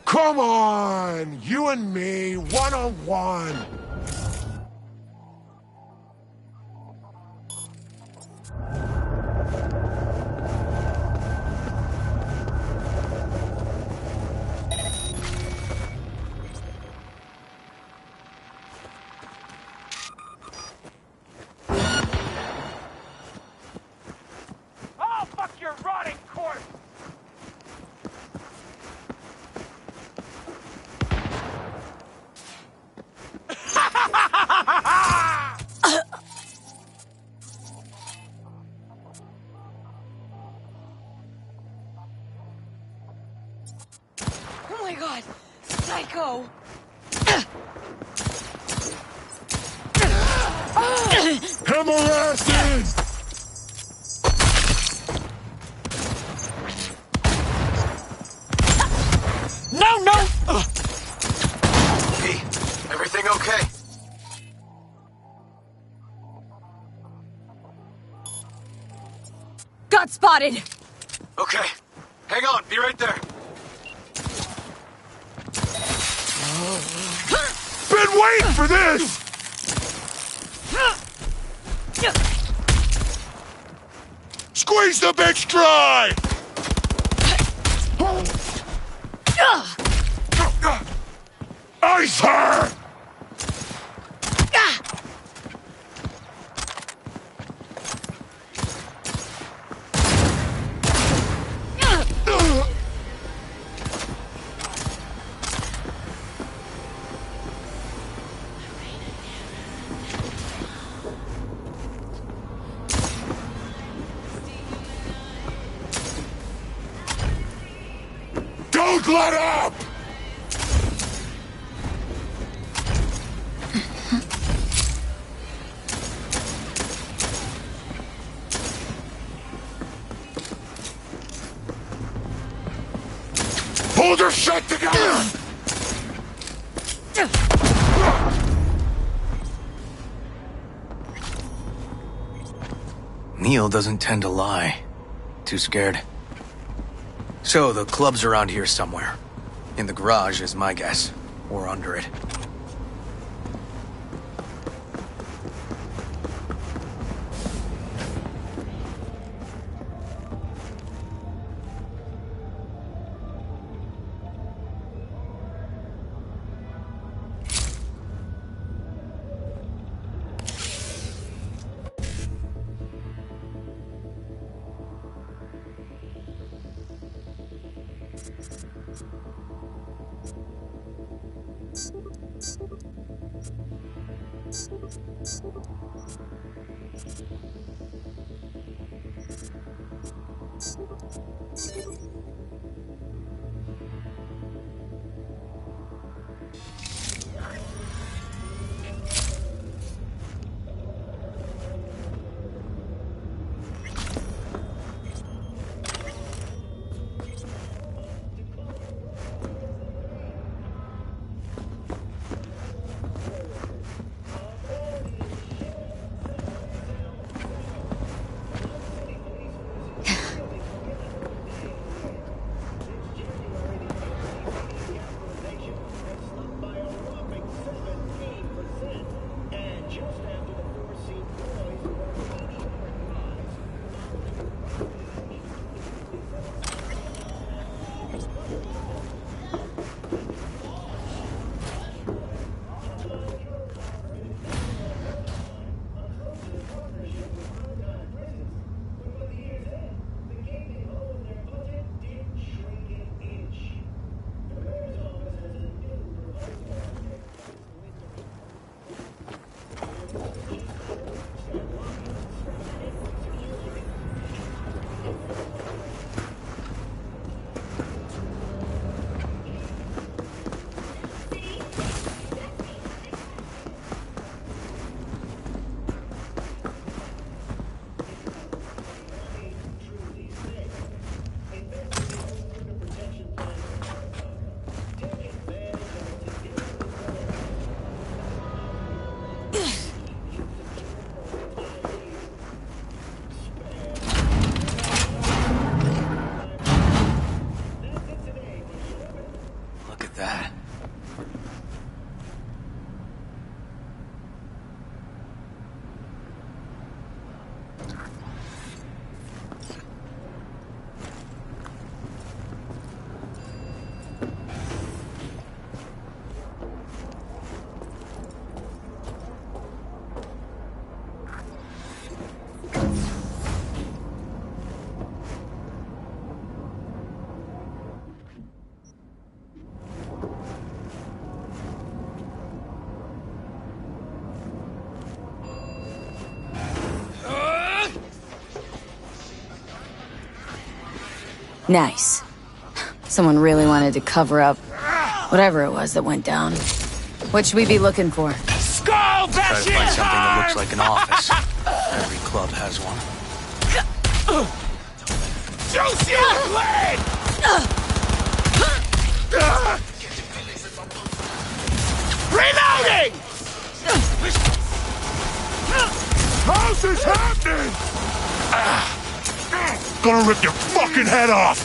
Come on! You and me, one-on-one! Oh, fuck your rotting corpse! Oh my god! Psycho! Hemorrhacid! No! Hey, everything okay? Got spotted! Okay. Hang on, be right there. Been waiting for this! Squeeze the bitch dry! Ice her! Don't let up! Hold your shit together! Neil doesn't tend to lie. Too scared. So, the club's around here somewhere. In the garage is my guess. Or under it. Nice. Someone really wanted to cover up whatever it was that went down. What should we be looking for? Skull Try to bashing find something that time! looks like an office. Every club has one. Juicy blade! Reloading! How's this happening? Gonna rip your fucking head off!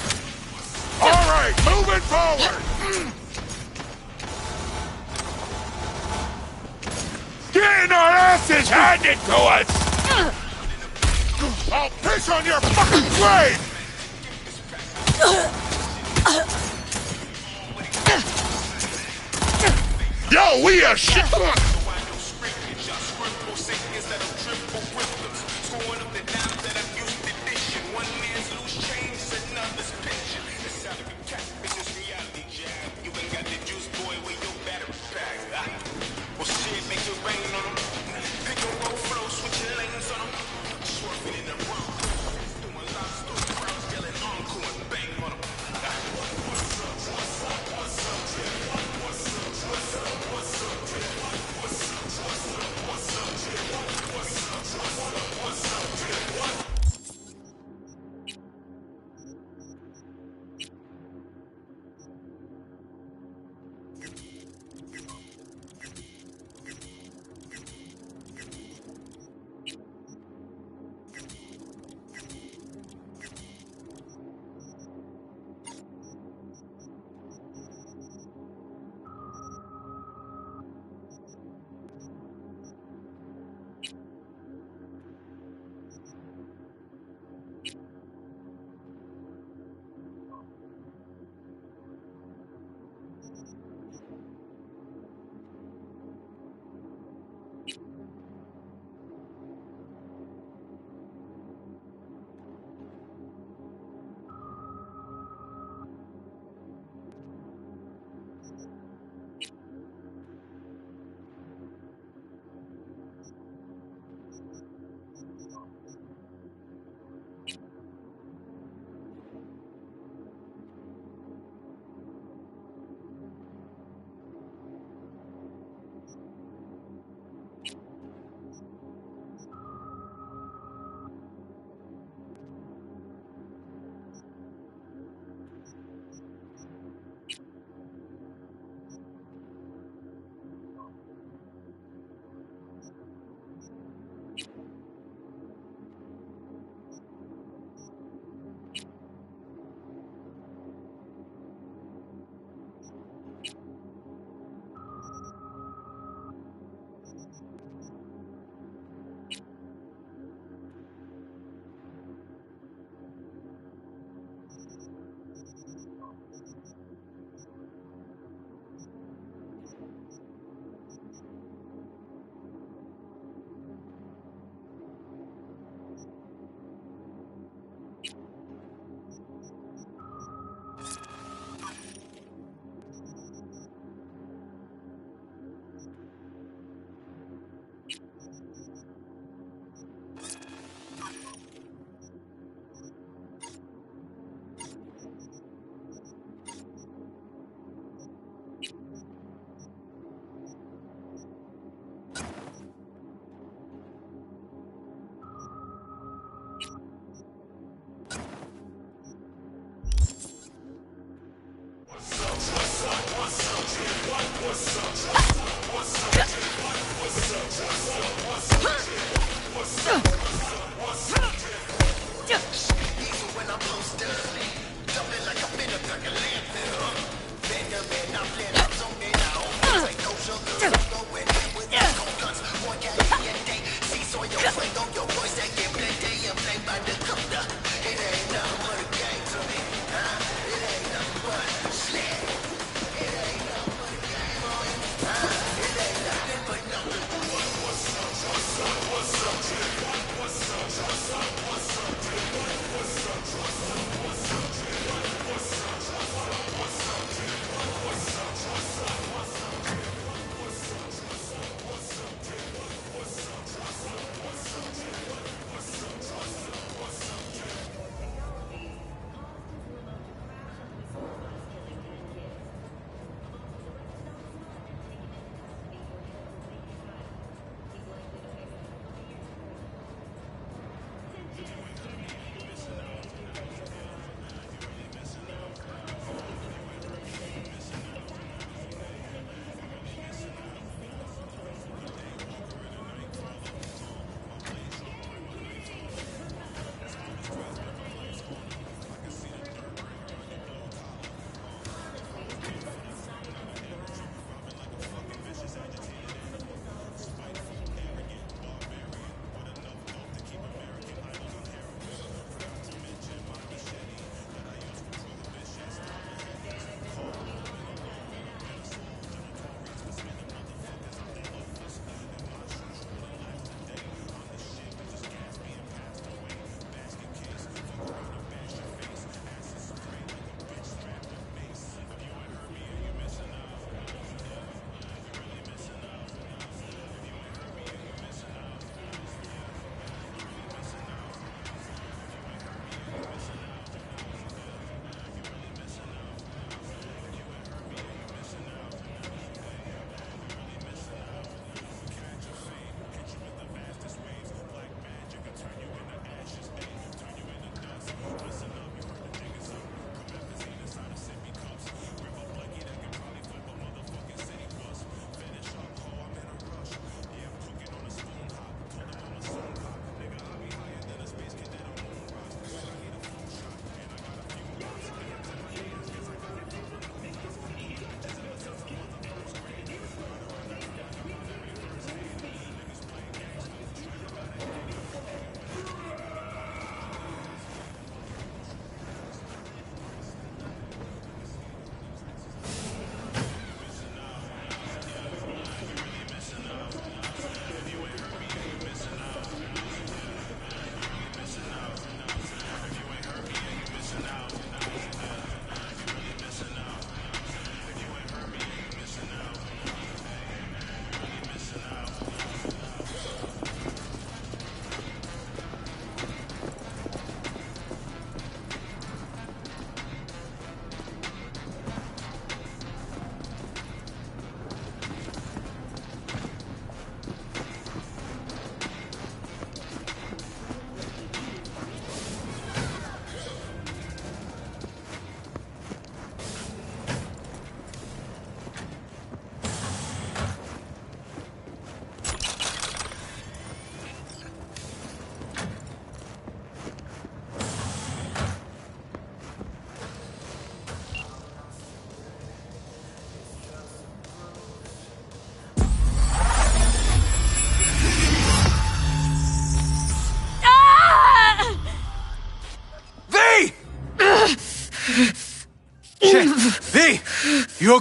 Alright, moving forward! Getting our asses handed to us! I'll piss on your fucking grave! Yo, we are shit!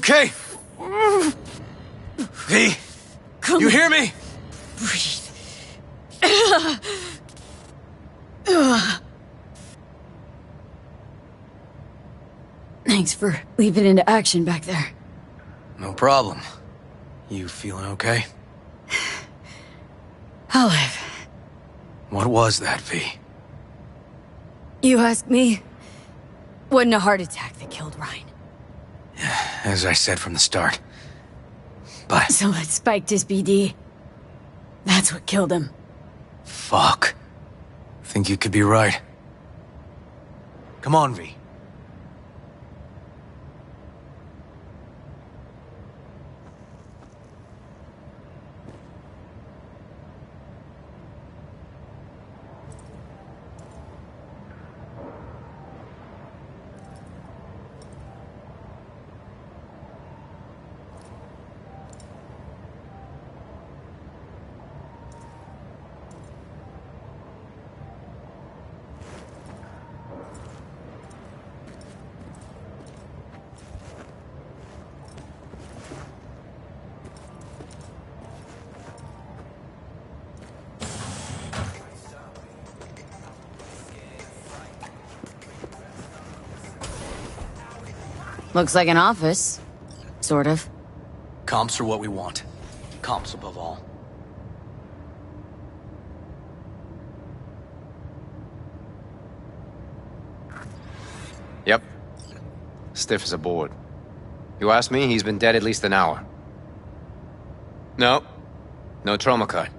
okay? V, you hear me? Breathe. Thanks for leaping into action back there. No problem. You feeling okay? I'll live. What was that, V? You ask me? Wasn't a heart attack that killed Ryan. As I said from the start. But... Someone spiked his BD. That's what killed him. fuck. Think you could be right. Come on, V. Looks like an office. Sort of. Comps are what we want. Comps above all. Yep. Stiff as a board. You ask me, he's been dead at least an hour. No. No trauma card.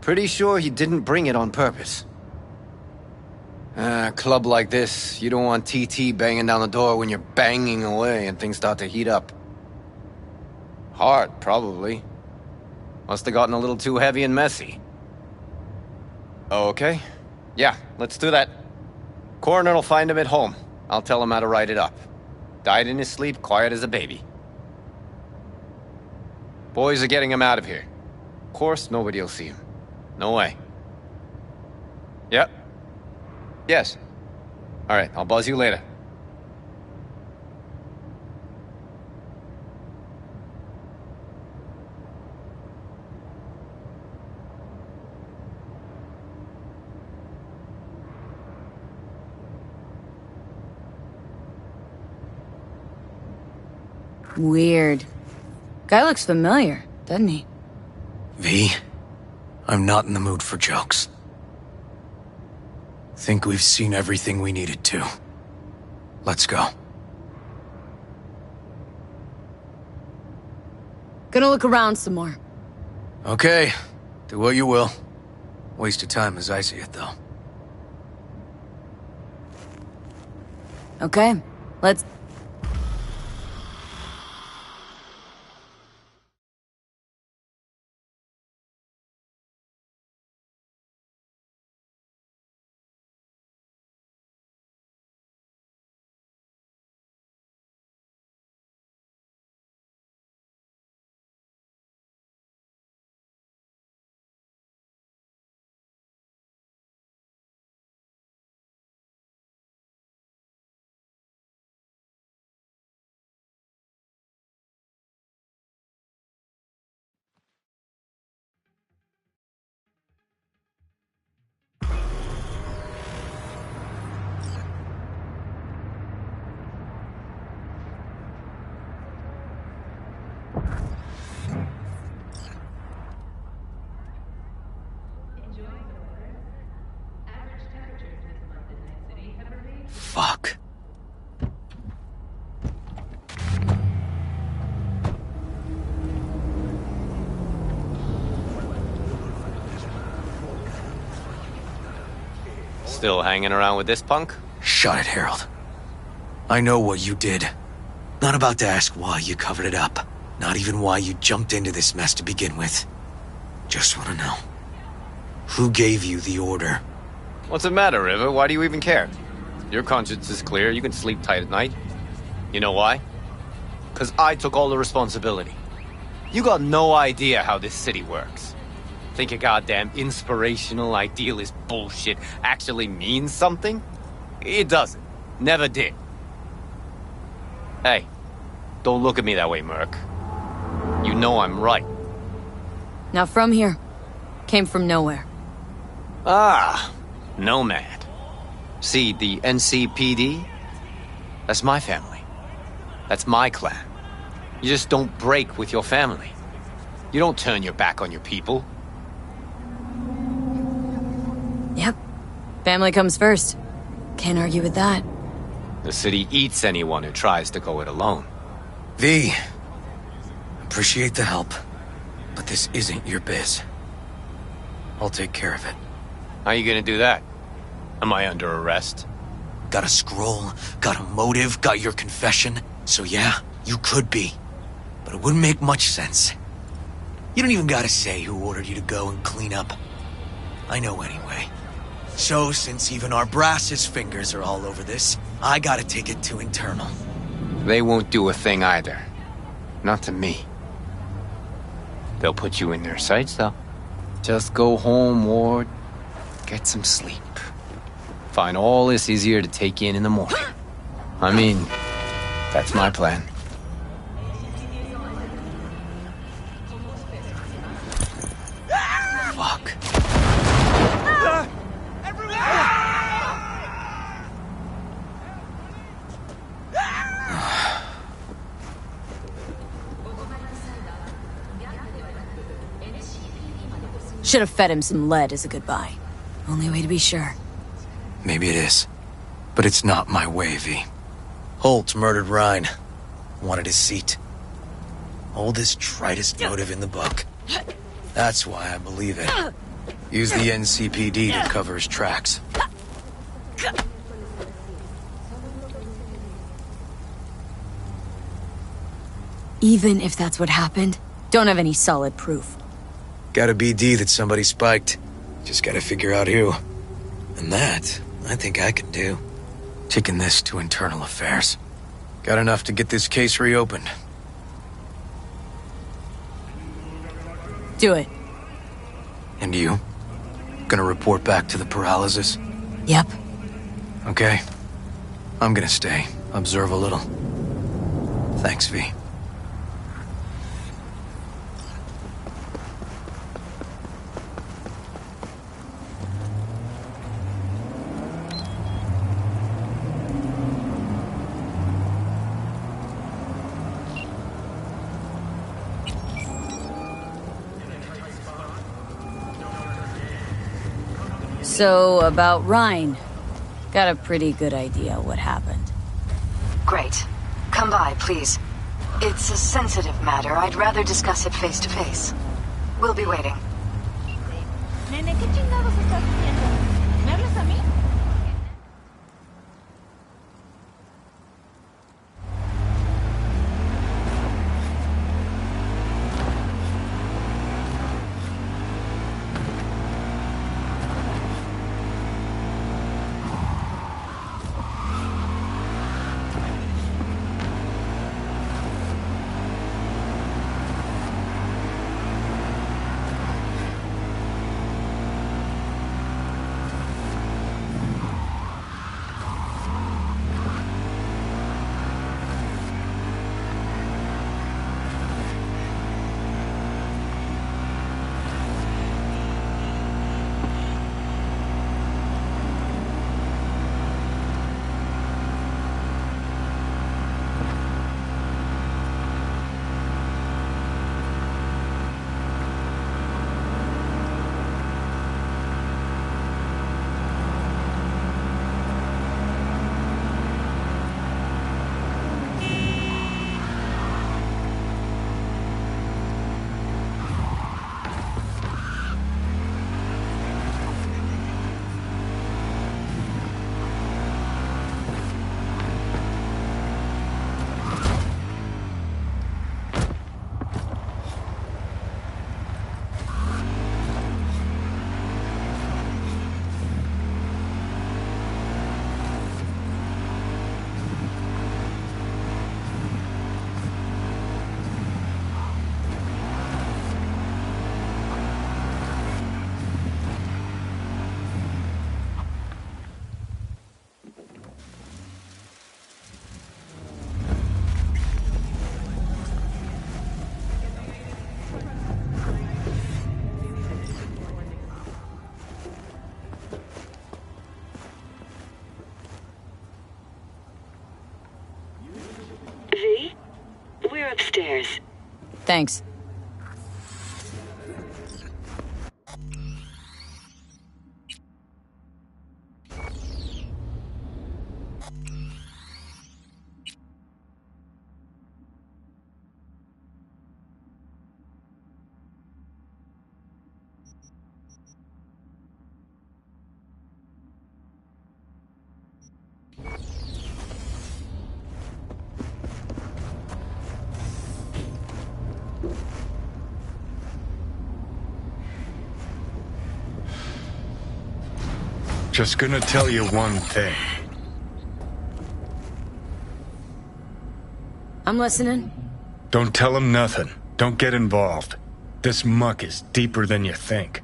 Pretty sure he didn't bring it on purpose. A club like this, you don't want TT banging down the door when you're banging away and things start to heat up. Hard, probably. Must have gotten a little too heavy and messy. Okay. Yeah, let's do that. Coroner'll find him at home. I'll tell him how to write it up. Died in his sleep, quiet as a baby. Boys are getting him out of here. Of course, nobody'll see him. No way. Yep. Yes. Alright, I'll buzz you later. Weird. Guy looks familiar, doesn't he? V, I'm not in the mood for jokes. Think we've seen everything we needed to. Let's go. Gonna look around some more. Okay, do what you will. Waste of time as I see it, though. Okay, let's... Fuck. Still hanging around with this punk? Shut it, Harold. I know what you did. Not about to ask why you covered it up. Not even why you jumped into this mess to begin with. Just want to know. Who gave you the order? What's the matter, River? Why do you even care? Your conscience is clear, you can sleep tight at night. You know why? Because I took all the responsibility. You got no idea how this city works. Think a goddamn inspirational, idealist bullshit actually means something? It doesn't. Never did. Hey, Don't look at me that way, Merc. You know I'm right. Not from here. Came from nowhere. Ah, nomad. See, the NCPD? That's my family. That's my clan. You just don't break with your family. You don't turn your back on your people. Yep. Family comes first. Can't argue with that. The city eats anyone who tries to go it alone. V, appreciate the help, but this isn't your biz. I'll take care of it. How you gonna do that? Am I under arrest? Got a scroll, got a motive, got your confession. So yeah, you could be. But it wouldn't make much sense. You don't even gotta say who ordered you to go and clean up. I know anyway. So since even our brass's fingers are all over this, I gotta take it to internal. They won't do a thing either. Not to me. They'll put you in their sights, though. Just go home, Ward. Get some sleep. Find all this easier to take in the morning. I mean, that's my plan. Fuck. Should have fed him some lead as a goodbye. Only way to be sure. Maybe it is. But it's not my way, V. Holt murdered Rhine. Wanted his seat. Oldest, tritest motive in the book. That's why I believe it. Use the NCPD to cover his tracks. Even if that's what happened, don't have any solid proof. Got a BD that somebody spiked. Just gotta figure out who. And that, I think I can do. Taking this to internal affairs. Got enough to get this case reopened. Do it. And you? Gonna report back to the paralysis? Yep. Okay. I'm gonna stay. Observe a little. Thanks, V. So, about Rhine. Got a pretty good idea what happened. Great. Come by, please. It's a sensitive matter. I'd rather discuss it face to face. We'll be waiting. Nene, ¿qué chingados estás haciendo? ¿Me hablas a mí? Thanks. Just gonna tell you one thing. I'm listening. Don't tell him nothing. Don't get involved. This muck is deeper than you think.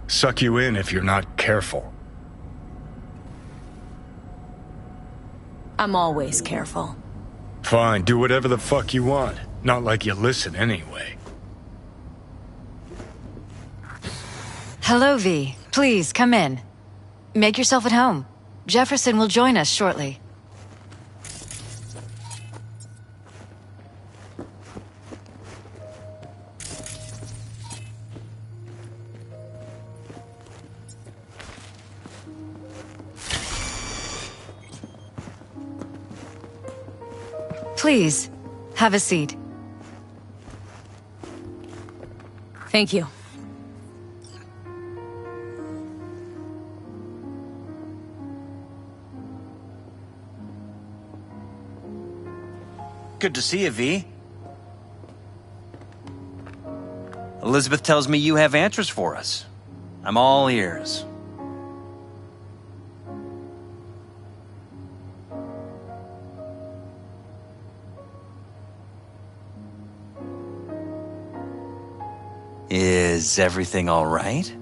Suck you in if you're not careful. I'm always careful. Fine, do whatever the fuck you want. Not like you listen anyway. Hello, V. Please, come in. Make yourself at home. Jefferson will join us shortly. Please, have a seat. Thank you. Good to see you, V. Elizabeth tells me you have answers for us. I'm all ears. Is everything all right?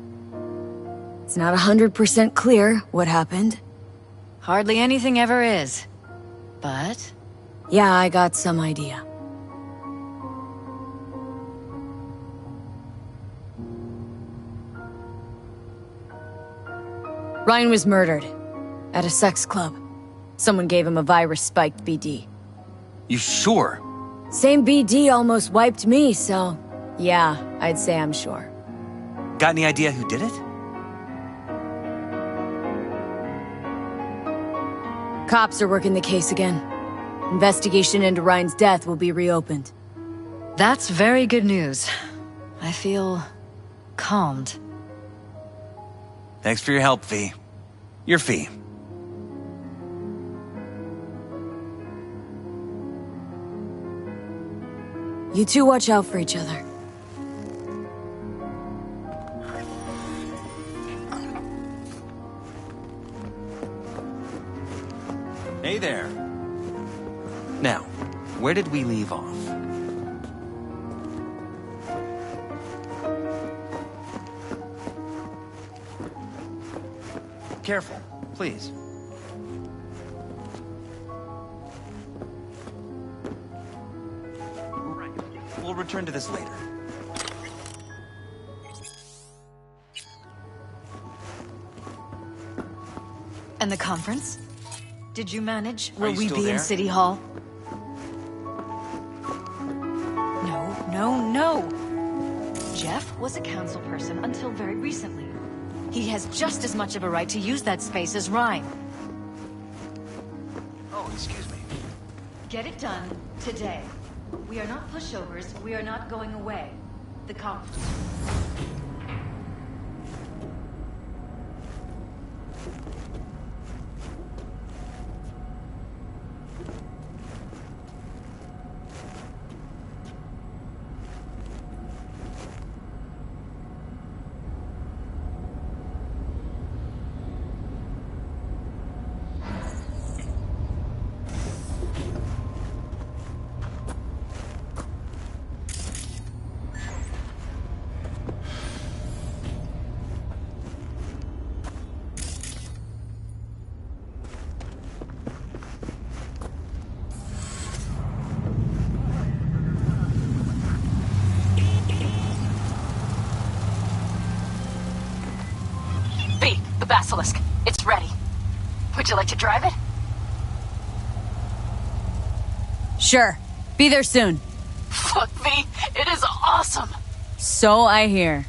It's not 100% clear what happened. Hardly anything ever is. But Yeah, I got some idea. Ryan was murdered. At a sex club. Someone gave him a virus-spiked BD. You sure? Same BD almost wiped me, so... Yeah, I'd say I'm sure. Got any idea who did it? Cops are working the case again. Investigation into Ryan's death will be reopened. that's very good news. I feel calmed. Thanks for your help, V. Your fee. You two watch out for each other. Hey there. Now, where did we leave off? Careful, please. Right. We'll return to this later. And the conference? Did you manage? Are Will you we still be there? in City Hall? No, no, no! Jeff was a council person until very recently. He has just as much of a right to use that space as Ryan. Oh, excuse me. Get it done today. We are not pushovers. We are not going away. The conference. The Basilisk. It's ready. Would you like to drive it? Sure. Be there soon. Fuck me. It is awesome! So I hear.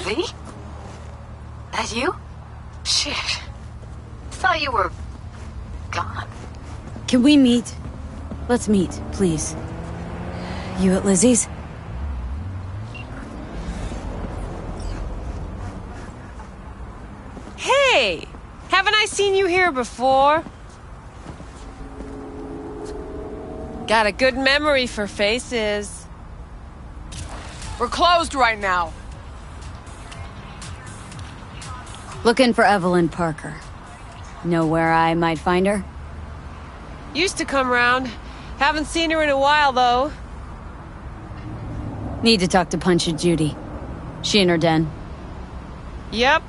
V? That you? Shit. Thought you were... gone. Can we meet? Let's meet, please. You at Lizzie's? Hey! Haven't I seen you here before? Got a good memory for faces. We're closed right now. Looking for Evelyn Parker. Know where I might find her? Used to come round. Haven't seen her in a while, though. Need to talk to Punch and Judy. She in her den. Yep.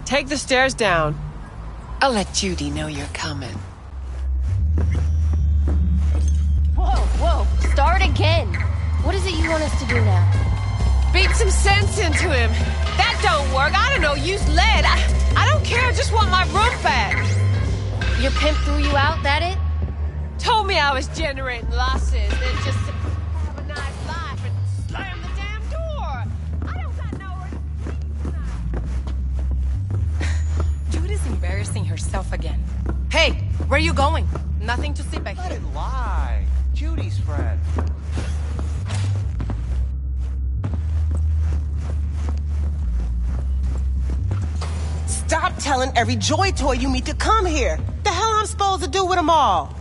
Take the stairs down. I'll let Judy know you're coming. Whoa, start again. What is it you want us to do now? Beat some sense into him. That don't work. I don't know, use lead. I don't care, I just want my room back. Your pimp threw you out, that it? Told me I was generating losses, then just have a nice life and slam the damn door. I don't got nowhere. Judy's embarrassing herself again. Hey, where you going? Nothing to see back Let here. it lie. Judy's friend. stop telling every Joy toy you meet to come here. The hell I'm supposed to do with them all?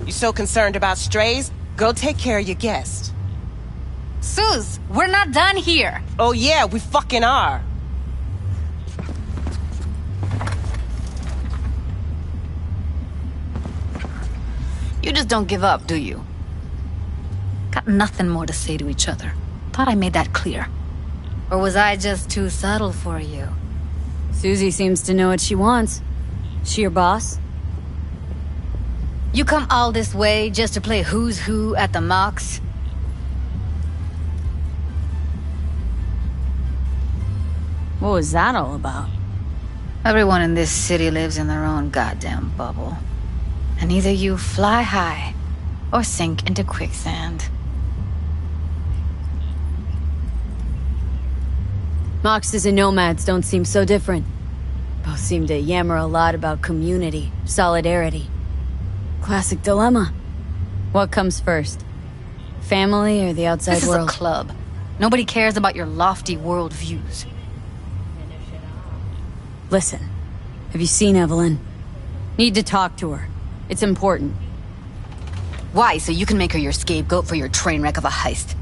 You so concerned about strays? Go take care of your guest. Suze, we're not done here. Oh yeah, we fucking are. You just don't give up, do you? Got nothing more to say to each other. Thought I made that clear. Or was I just too subtle for you? Susie seems to know what she wants. She your boss? You come all this way just to play who's who at the mocks? What was that all about? Everyone in this city lives in their own goddamn bubble. And either you fly high, or sink into quicksand. Moxes and nomads don't seem so different. Both seem to yammer a lot about community, solidarity. Classic dilemma. What comes first? Family or the outside world? This is a club. Nobody cares about your lofty world views. Listen, have you seen Evelyn? Need to talk to her. It's important. Why? So you can make her your scapegoat for your train wreck of a heist?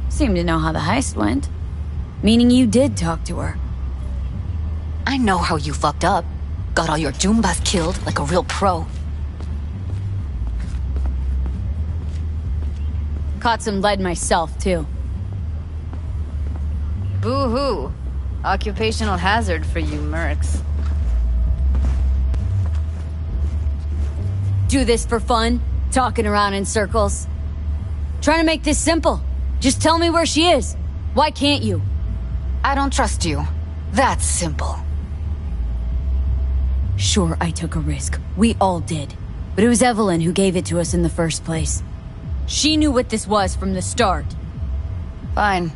Seem to know how the heist went. Meaning you did talk to her. I know how you fucked up. Got all your Joombas killed like a real pro. Caught some lead myself, too. Boo-hoo. Occupational hazard for you mercs. Do this for fun? Talking around in circles? Trying to make this simple. Just tell me where she is. Why can't you? I don't trust you. That's simple. Sure, I took a risk. We all did. But it was Evelyn who gave it to us in the first place. She knew what this was from the start. Fine.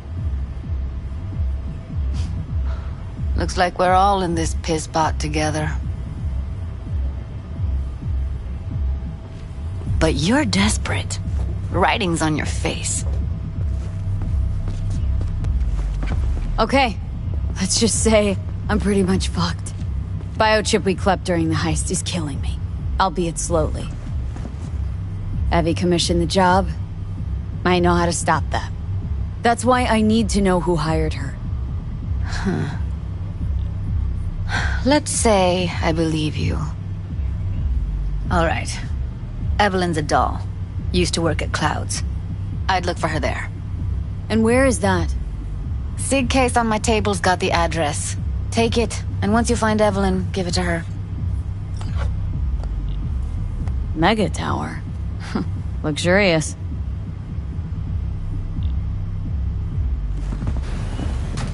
Looks like we're all in this piss pot together. But you're desperate. Writing's on your face. Okay, let's just say I'm pretty much fucked. Biochip we clept during the heist is killing me, albeit slowly. Evie commissioned the job. Might know how to stop that. That's why I need to know who hired her. Let's say I believe you. All right. Evelyn's a doll. Used to work at Clouds. I'd look for her there. And where is that? Sig case on my table's got the address. Take it, and once you find Evelyn, give it to her. Mega tower. Luxurious.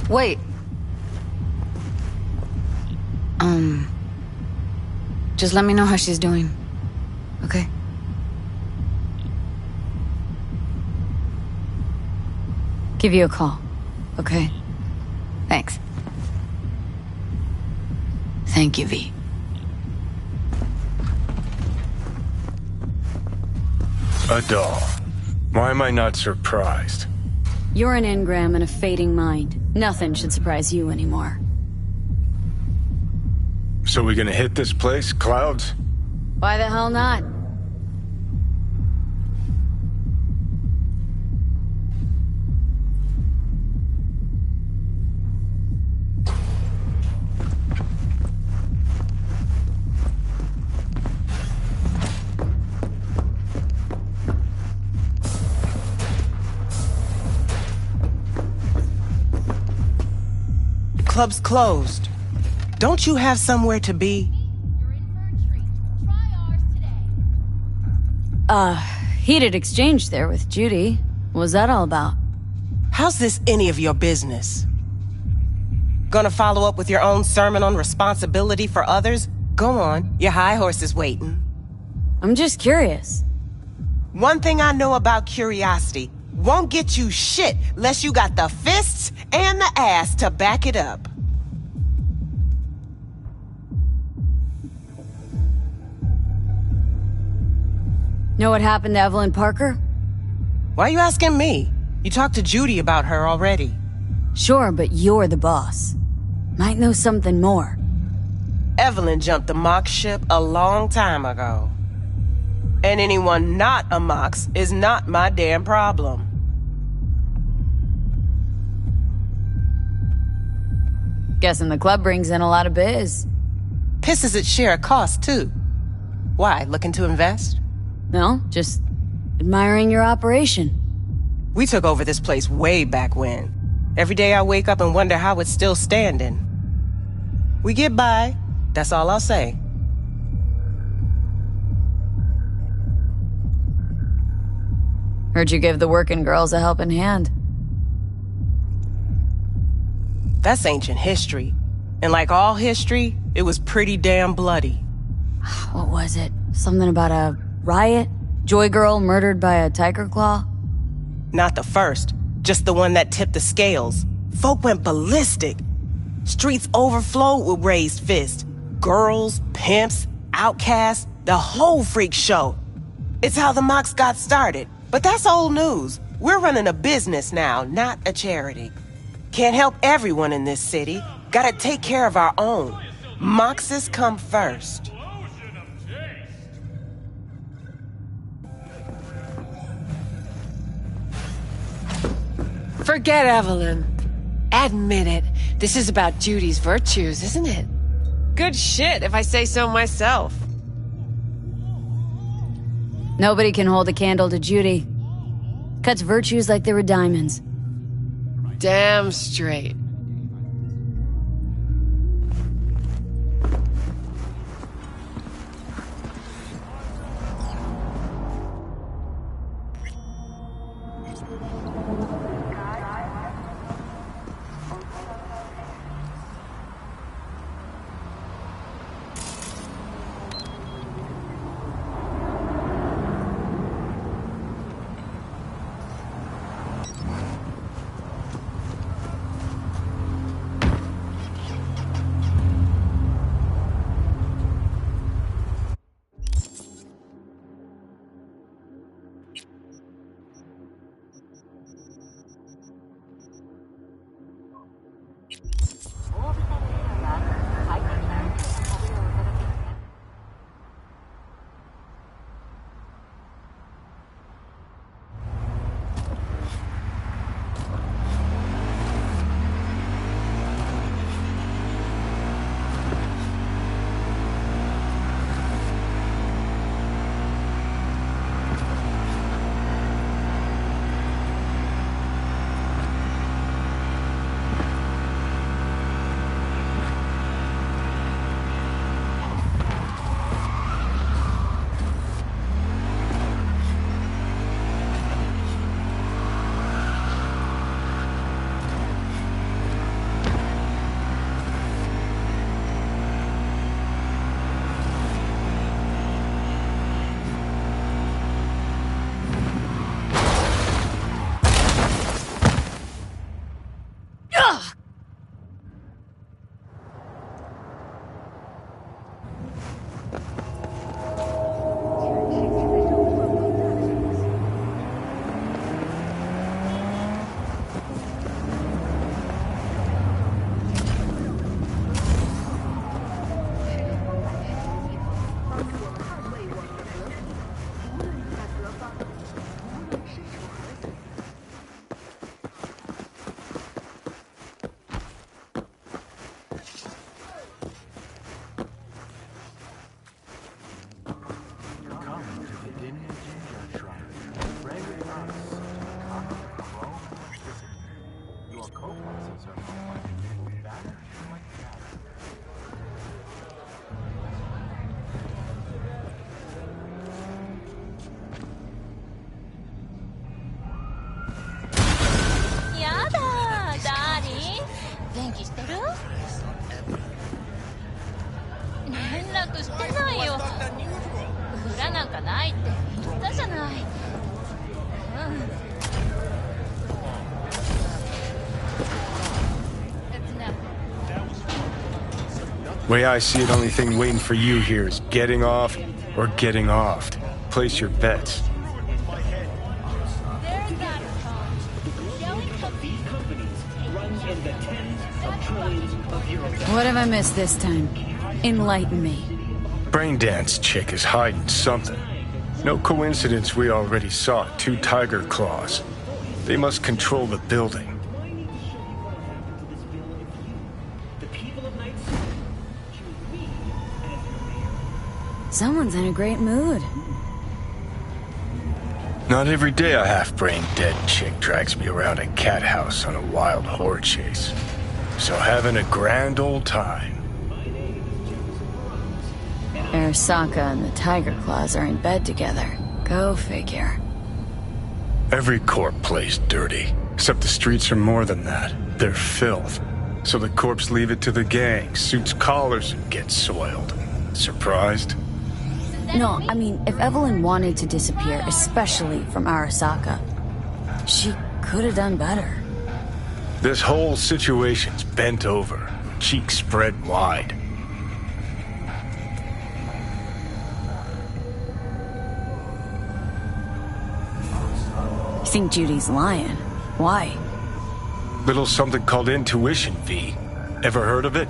Wait. Just let me know how she's doing. Okay? Give you a call. Okay? Thanks. Thank you, V. A doll. Why am I not surprised? You're an engram and a fading mind. Nothing should surprise you anymore. So we gonna hit this place, Clouds? Why the hell not? Club's closed. Don't you have somewhere to be? Heated exchange there with Judy. What was that all about? How's this any of your business? Gonna follow up with your own sermon on responsibility for others? Go on, your high horse is waiting. I'm just curious. One thing I know about curiosity, won't get you shit unless you got the fists and the ass to back it up. Know what happened to Evelyn Parker? Why are you asking me? You talked to Judy about her already. Sure, but you're the boss. Might know something more. Evelyn jumped the Mox ship a long time ago. And anyone not a Mox is not my damn problem. Guessing the club brings in a lot of biz. Pisses its share of cost, too. Why, looking to invest? No, just admiring your operation. We took over this place way back when. Every day I wake up and wonder how it's still standing. We get by, that's all I'll say. Heard you give the working girls a helping hand. That's ancient history. And like all history, it was pretty damn bloody. What was it? Something about a riot? Joy girl murdered by a tiger claw? Not the first, just the one that tipped the scales. Folk went ballistic. Streets overflowed with raised fists. Girls, pimps, outcasts, the whole freak show. It's how the Mox got started. But that's old news. We're running a business now, not a charity. Can't help everyone in this city. Gotta take care of our own. Moxes come first. Forget Evelyn. Admit it. This is about Judy's virtues, isn't it? Good shit, if I say so myself. Nobody can hold a candle to Judy. Cuts virtues like they were diamonds. Damn straight. Way I see it, only thing waiting for you here is getting off or getting offed. Place your bets. There What have I missed this time? Enlighten me. Braindance chick is hiding something. No coincidence we already saw 2 tiger claws. They must control the building. Someone's in a great mood. Not every day a half-brain dead chick drags me around a cat house on a wild horde chase. So having a grand old time. Arasaka and the Tiger Claws are in bed together. Go figure. Every corp plays dirty, except the streets are more than that. They're filth. So the corps leave it to the gang, suits collars, and get soiled. Surprised? No, I mean, if Evelyn wanted to disappear, especially from Arasaka, she could have done better. This whole situation's bent over, cheeks spread wide. You think Judy's lying? Why? Little something called intuition, V. Ever heard of it?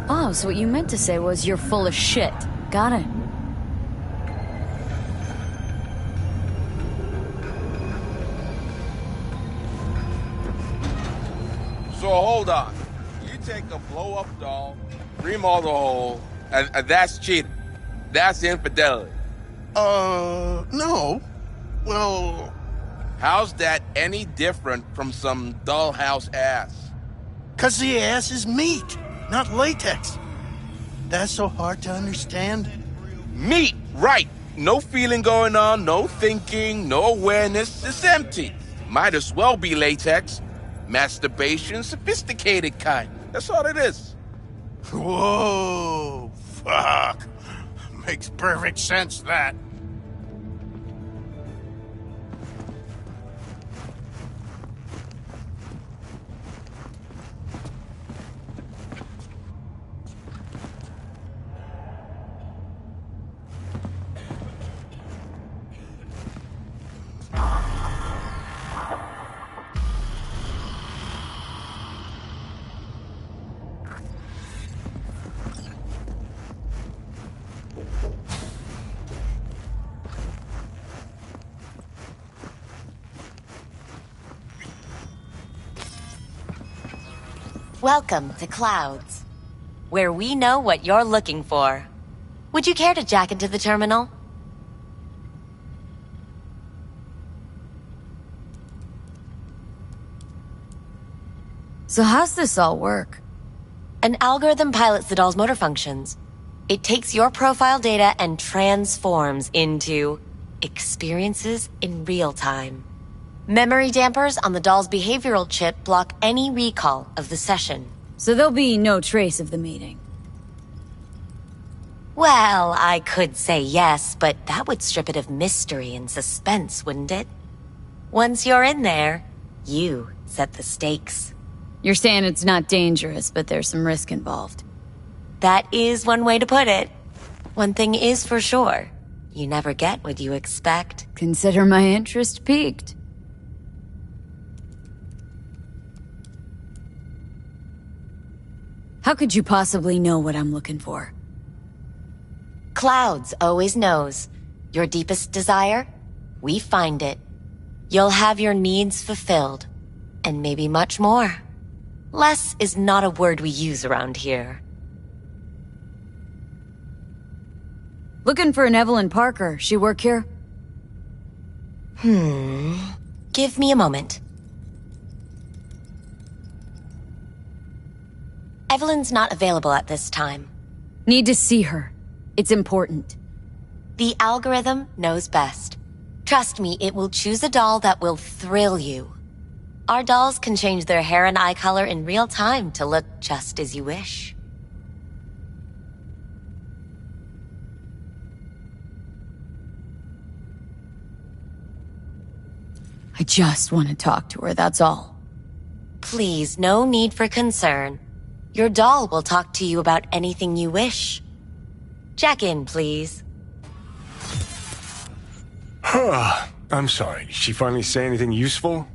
Oh, so what you meant to say was you're full of shit. Got it. So hold on. You take a blow-up doll, remodel the hole, and that's cheating. That's infidelity. No. Well... How's that any different from some dollhouse ass? 'Cause the ass is meat, not latex. That's so hard to understand. Meat, right. No feeling going on, no thinking, no awareness. It's empty. Might as well be latex. Masturbation, sophisticated kind. That's all it is. Whoa, fuck. Makes perfect sense, that. Welcome to Clouds, where we know what you're looking for. Would you care to jack into the terminal? So how's this all work? An algorithm pilots the doll's motor functions. It takes your profile data and transforms into experiences in real time. Memory dampers on the doll's behavioral chip block any recall of the session. So there'll be no trace of the meeting. Well, I could say yes, but that would strip it of mystery and suspense, wouldn't it? Once you're in there, you set the stakes. You're saying it's not dangerous, but there's some risk involved. That is one way to put it. One thing is for sure. You never get what you expect. Consider my interest piqued. How could you possibly know what I'm looking for? Clouds always knows. Your deepest desire? We find it. You'll have your needs fulfilled. And maybe much more. Less is not a word we use around here. Looking for an Evelyn Parker. She work here? Give me a moment. Evelyn's not available at this time. Need to see her. It's important. The algorithm knows best. Trust me, it will choose a doll that will thrill you. Our dolls can change their hair and eye color in real time to look just as you wish. I just want to talk to her, that's all. Please, no need for concern. Your doll will talk to you about anything you wish. Jack in, please. I'm sorry. Did she finally say anything useful?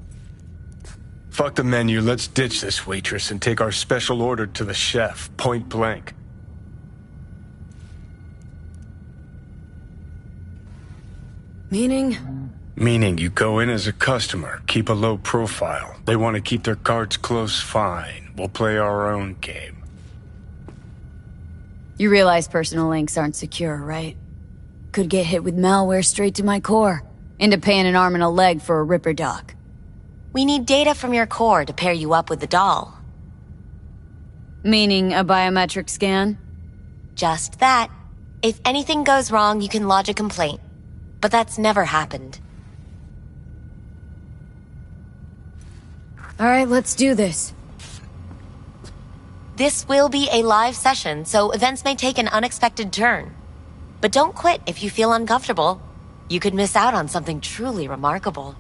Fuck the menu, let's ditch this waitress and take our special order to the chef, point blank. Meaning? Meaning you go in as a customer, keep a low profile. They want to keep their cards close, fine. We'll play our own game. You realize personal links aren't secure, right? Could get hit with malware straight to my core. Into paying an arm and a leg for a Ripper doc. We need data from your core to pair you up with the doll. Meaning a biometric scan? Just that. If anything goes wrong, you can lodge a complaint. But that's never happened. Alright, let's do this. This will be a live session, so events may take an unexpected turn. But don't quit if you feel uncomfortable. You could miss out on something truly remarkable.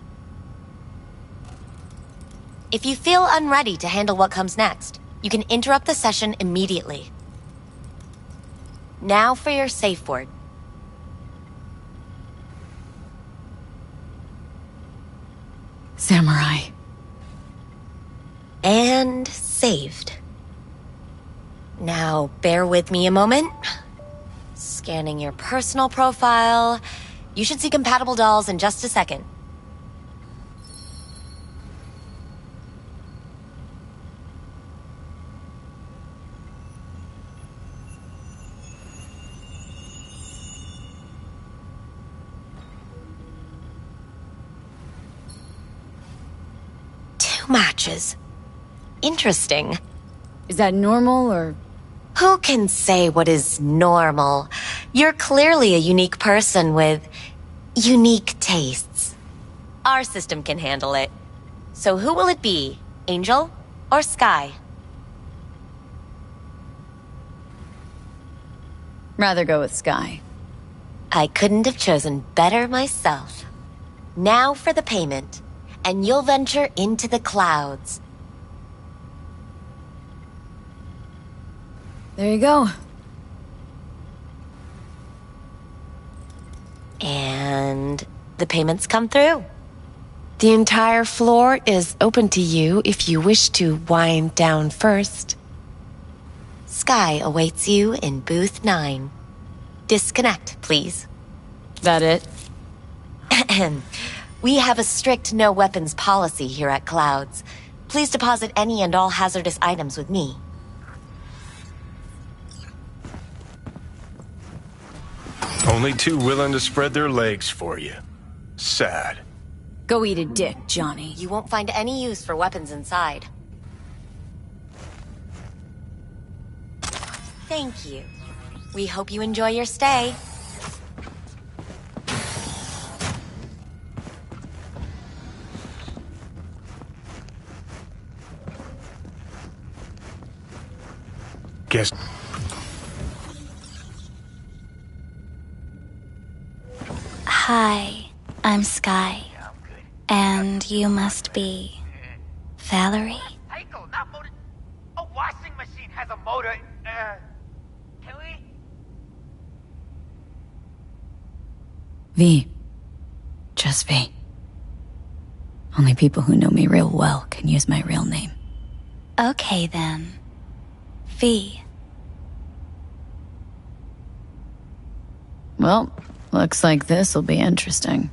If you feel unready to handle what comes next, you can interrupt the session immediately. Now for your safe word. Samurai. And saved. Now, bear with me a moment. Scanning your personal profile. You should see compatible dolls in just a second. Two matches. Interesting. Is that normal, or...? Who can say what is normal? You're clearly a unique person with unique tastes. Our system can handle it. So who will it be? Angel or Sky? Rather go with Sky. I couldn't have chosen better myself. Now for the payment, and you'll venture into the clouds. There you go. And the payments come through. The entire floor is open to you if you wish to wind down first. Sky awaits you in booth 9. Disconnect, please. That it? We have a strict no weapons policy here at Clouds. Please deposit any and all hazardous items with me. Only two willing to spread their legs for you. Sad. Go eat a dick, Johnny. You won't find any use for weapons inside. Thank you. We hope you enjoy your stay. Guess... Hi, I'm Sky. And you must be... Valerie? Cycle, not motor. A washing machine has a motor. Can we? V. Just V. Only people who know me real well can use my real name. Okay then. V. Well, looks like this'll be interesting.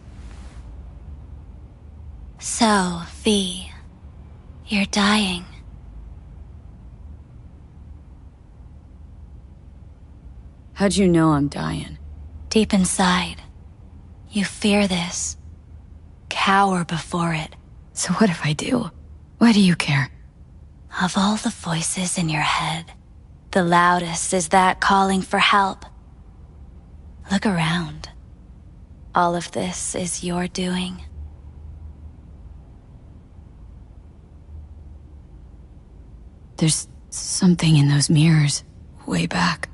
So, V, you're dying. How'd you know I'm dying? Deep inside, you fear this. Cower before it. So what if I do? Why do you care? Of all the voices in your head, the loudest is that calling for help. Look around. All of this is your doing. There's something in those mirrors, way back.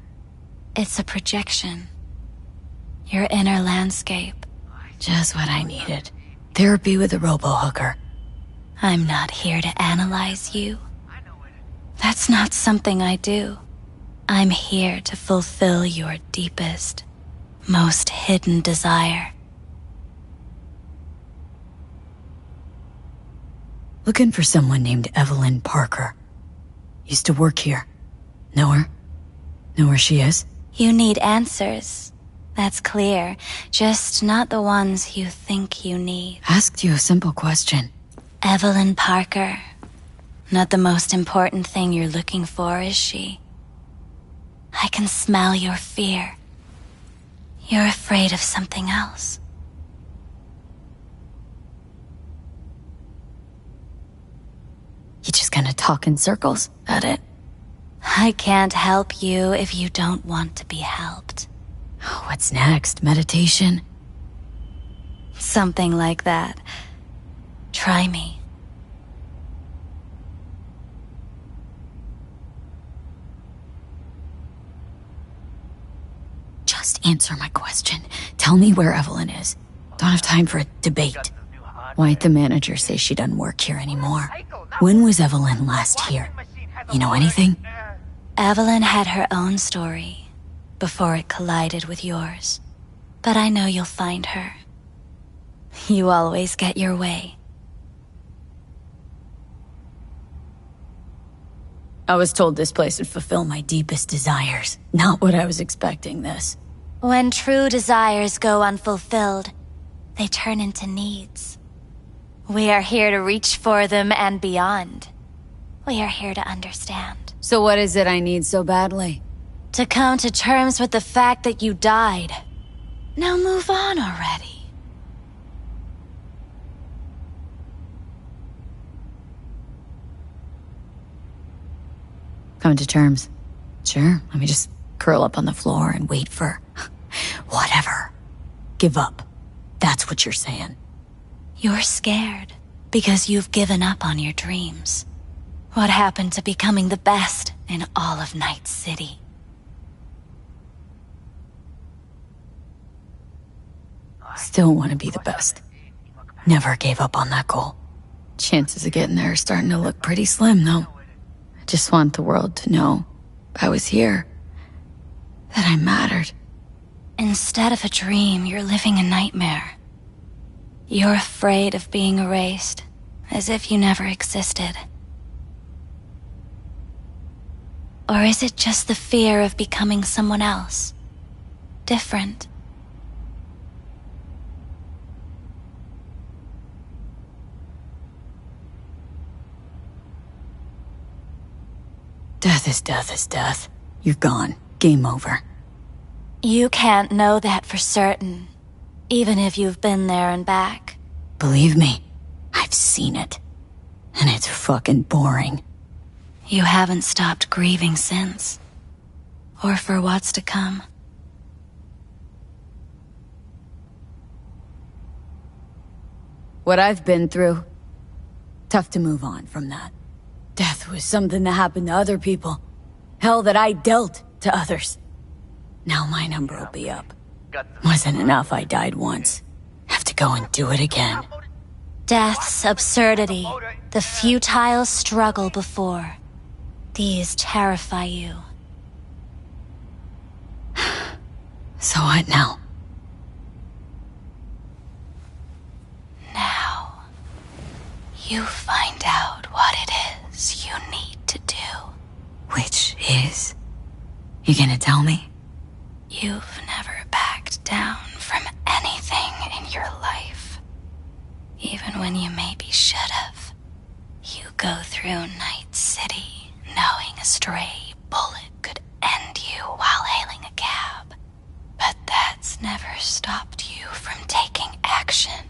It's a projection. Your inner landscape. Just what I needed. Therapy with a robo-hooker. I'm not here to analyze you. That's not something I do. I'm here to fulfill your deepest, most hidden desire. Looking for someone named Evelyn Parker. Used to work here. Know her? Know where she is? You need answers. That's clear. Just not the ones you think you need. Asked you a simple question. Evelyn Parker. Not the most important thing you're looking for, is she? I can smell your fear. You're afraid of something else. You just gonna talk in circles? That it? I can't help you if you don't want to be helped. What's next? Meditation? Something like that. Try me. Just answer my question. Tell me where Evelyn is. Don't have time for a debate. Why'd the manager say she doesn't work here anymore? When was Evelyn last here? You know anything? Evelyn had her own story before it collided with yours. But I know you'll find her. You always get your way. I was told this place would fulfill my deepest desires. Not what I was expecting this. When true desires go unfulfilled, they turn into needs. We are here to reach for them and beyond. We are here to understand. So what is it I need so badly? To come to terms with the fact that you died. Now move on already. Come to terms. Sure, let me just curl up on the floor and wait for... whatever. Give up. That's what you're saying. You're scared because you've given up on your dreams. What happened to becoming the best in all of Night City? Still want to be the best. Never gave up on that goal. Chances of getting there are starting to look pretty slim, though. I just want the world to know I was here. That I mattered. Instead of a dream, you're living a nightmare. You're afraid of being erased, as if you never existed. Or is it just the fear of becoming someone else? Different? Death is death is death. You're gone. Game over. You can't know that for certain, even if you've been there and back. Believe me, I've seen it. And it's fucking boring. You haven't stopped grieving since. Or for what's to come. What I've been through, tough to move on from that. Death was something that happened to other people. Hell that I dealt to others. Now my number will be up. Wasn't enough I died once. Have to go and do it again. Death's absurdity, the futile struggle before. These terrify you. So what now? Now, you find out what it is you need to do. Which is? You gonna tell me? You've never backed down from anything in your life. Even when you maybe should have. You go through Night City knowing a stray bullet could end you while hailing a cab. But that's never stopped you from taking action.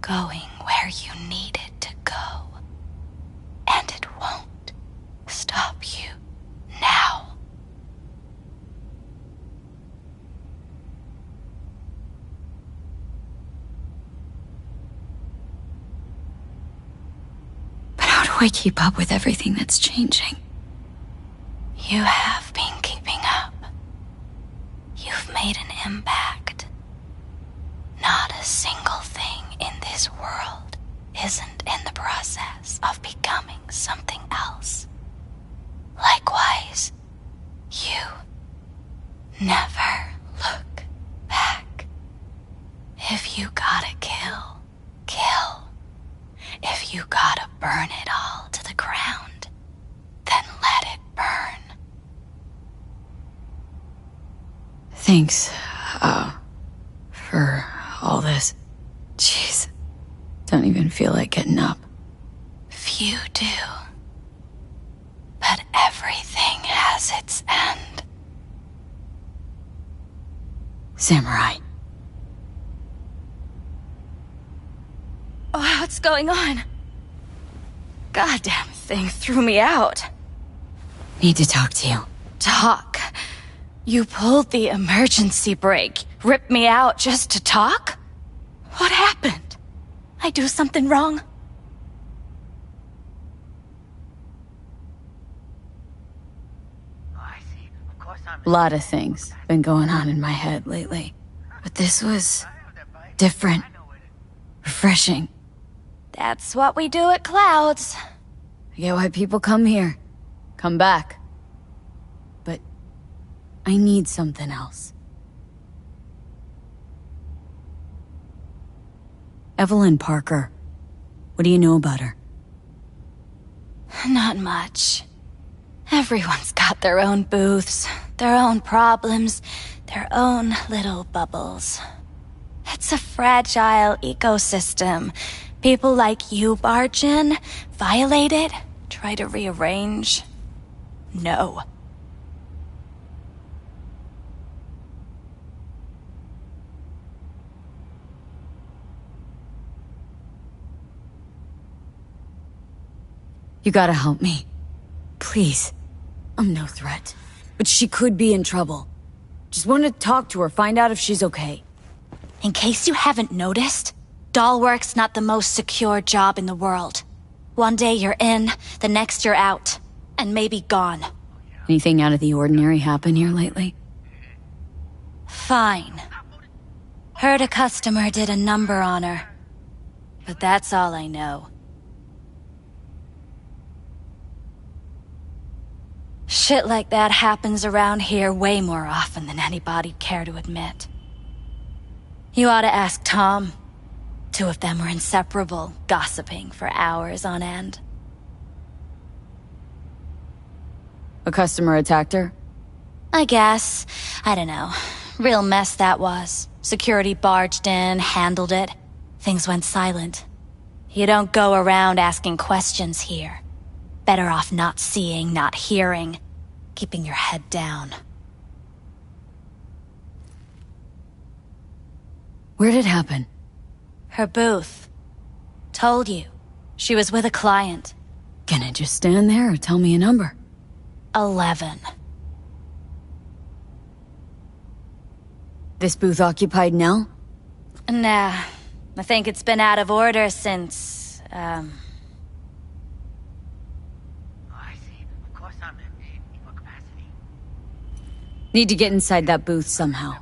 Going where you needed to go. And it won't stop you now. How do I keep up with everything that's changing? You have been keeping up. You've made an impact. Not a single thing in this world isn't in the process of becoming something else. Likewise, you never look back. If you gotta kill, kill. If you gotta burn it all to the ground. Then let it burn. Thanks, for all this. Jeez. Don't even feel like getting up. Few do. But everything has its end. Samurai. What's going on? Goddamn thing threw me out. Need to talk to you. Talk? You pulled the emergency brake, ripped me out just to talk? What happened? I do something wrong? A lot of things been going on in my head lately. But this was different. Refreshing. That's what we do at Clouds. I get why people come here. Come back. But I need something else. Evelyn Parker. What do you know about her? Not much. Everyone's got their own booths, their own problems, their own little bubbles. It's a fragile ecosystem. People like you barge in, violate it, try to rearrange. No. You gotta help me. Please. I'm no threat. But she could be in trouble. Just want to talk to her, find out if she's okay. In case you haven't noticed, doll work's not the most secure job in the world. One day you're in, the next you're out. And maybe gone. Anything out of the ordinary happen here lately? Fine. Heard a customer did a number on her. But that's all I know. Shit like that happens around here way more often than anybody'd care to admit. You ought to ask Tom. Two of them were inseparable, gossiping for hours on end. A customer attacked her? I guess. I don't know. Real mess that was. Security barged in, handled it. Things went silent. You don't go around asking questions here. Better off not seeing, not hearing. Keeping your head down. Where'd it happen? Her booth. Told you. She was with a client. Can I just stand there or tell me a number? 11. This booth occupied now? Nah. I think it's been out of order since, Need to get inside that booth somehow.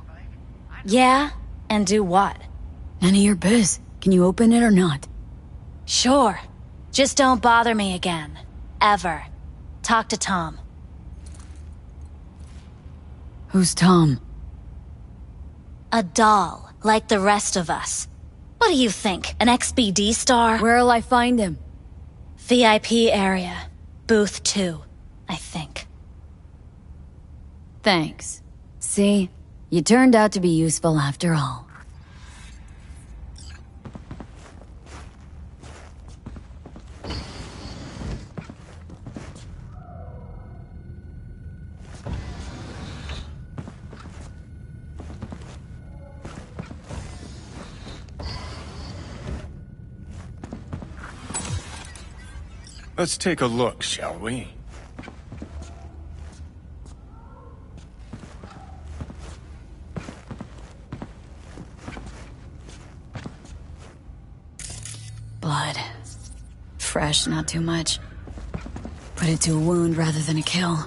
Yeah? And do what? None of your biz. Can you open it or not? Sure. Just don't bother me again. Ever. Talk to Tom. Who's Tom? A doll, like the rest of us. What do you think, an XBD star? Where'll I find him? VIP area. Booth 2, I think. Thanks. See? You turned out to be useful after all. Let's take a look, shall we? Blood. Fresh, not too much. Put it to a wound rather than a kill.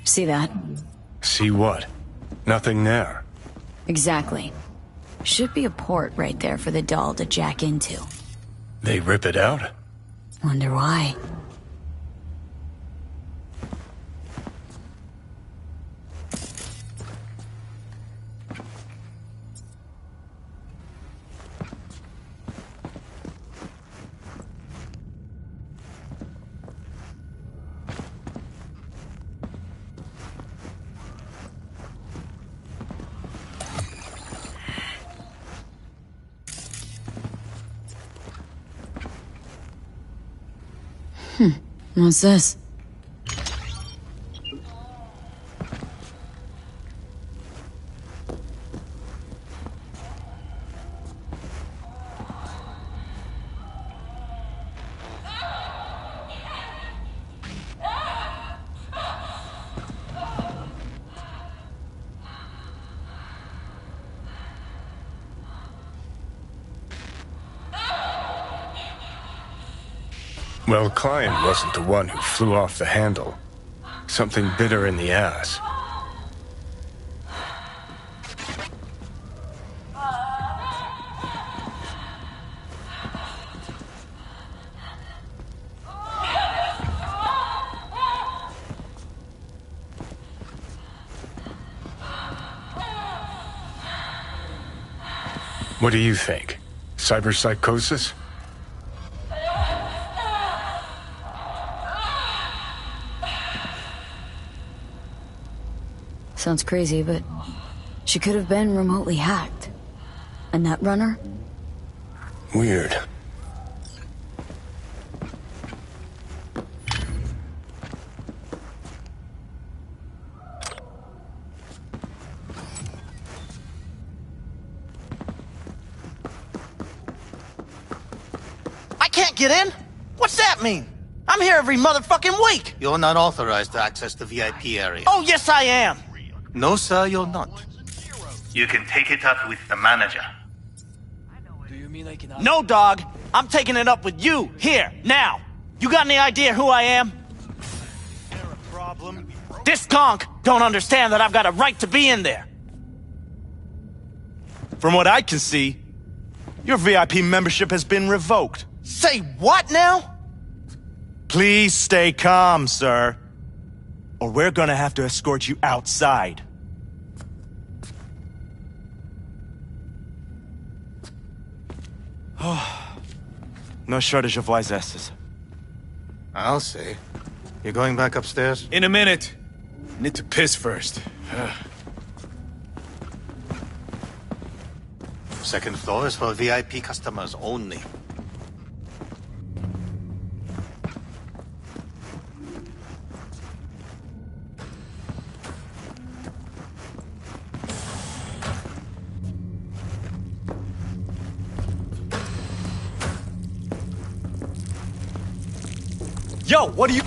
See that? See what? Nothing there. Exactly. Should be a port right there for the doll to jack into. They rip it out? Wonder why. What's this? Well, Klein wasn't the one who flew off the handle. Something bit her in the ass. What do you think? Cyberpsychosis? Sounds crazy, but she could have been remotely hacked. A netrunner? Weird. I can't get in? What's that mean? I'm here every motherfucking week! You're not authorized to access the VIP area. Oh, yes I am! No, sir, you're not. You can take it up with the manager. No, dog! I'm taking it up with you, here, now! You got any idea who I am? This conch don't understand that I've got a right to be in there. From what I can see, your VIP membership has been revoked. Say what now? Please stay calm, sir. Or we're gonna have to escort you outside. No shortage of wise asses. I'll say. You're going back upstairs? In a minute. Need to piss first. Second floor is for VIP customers only. Yo, what are you...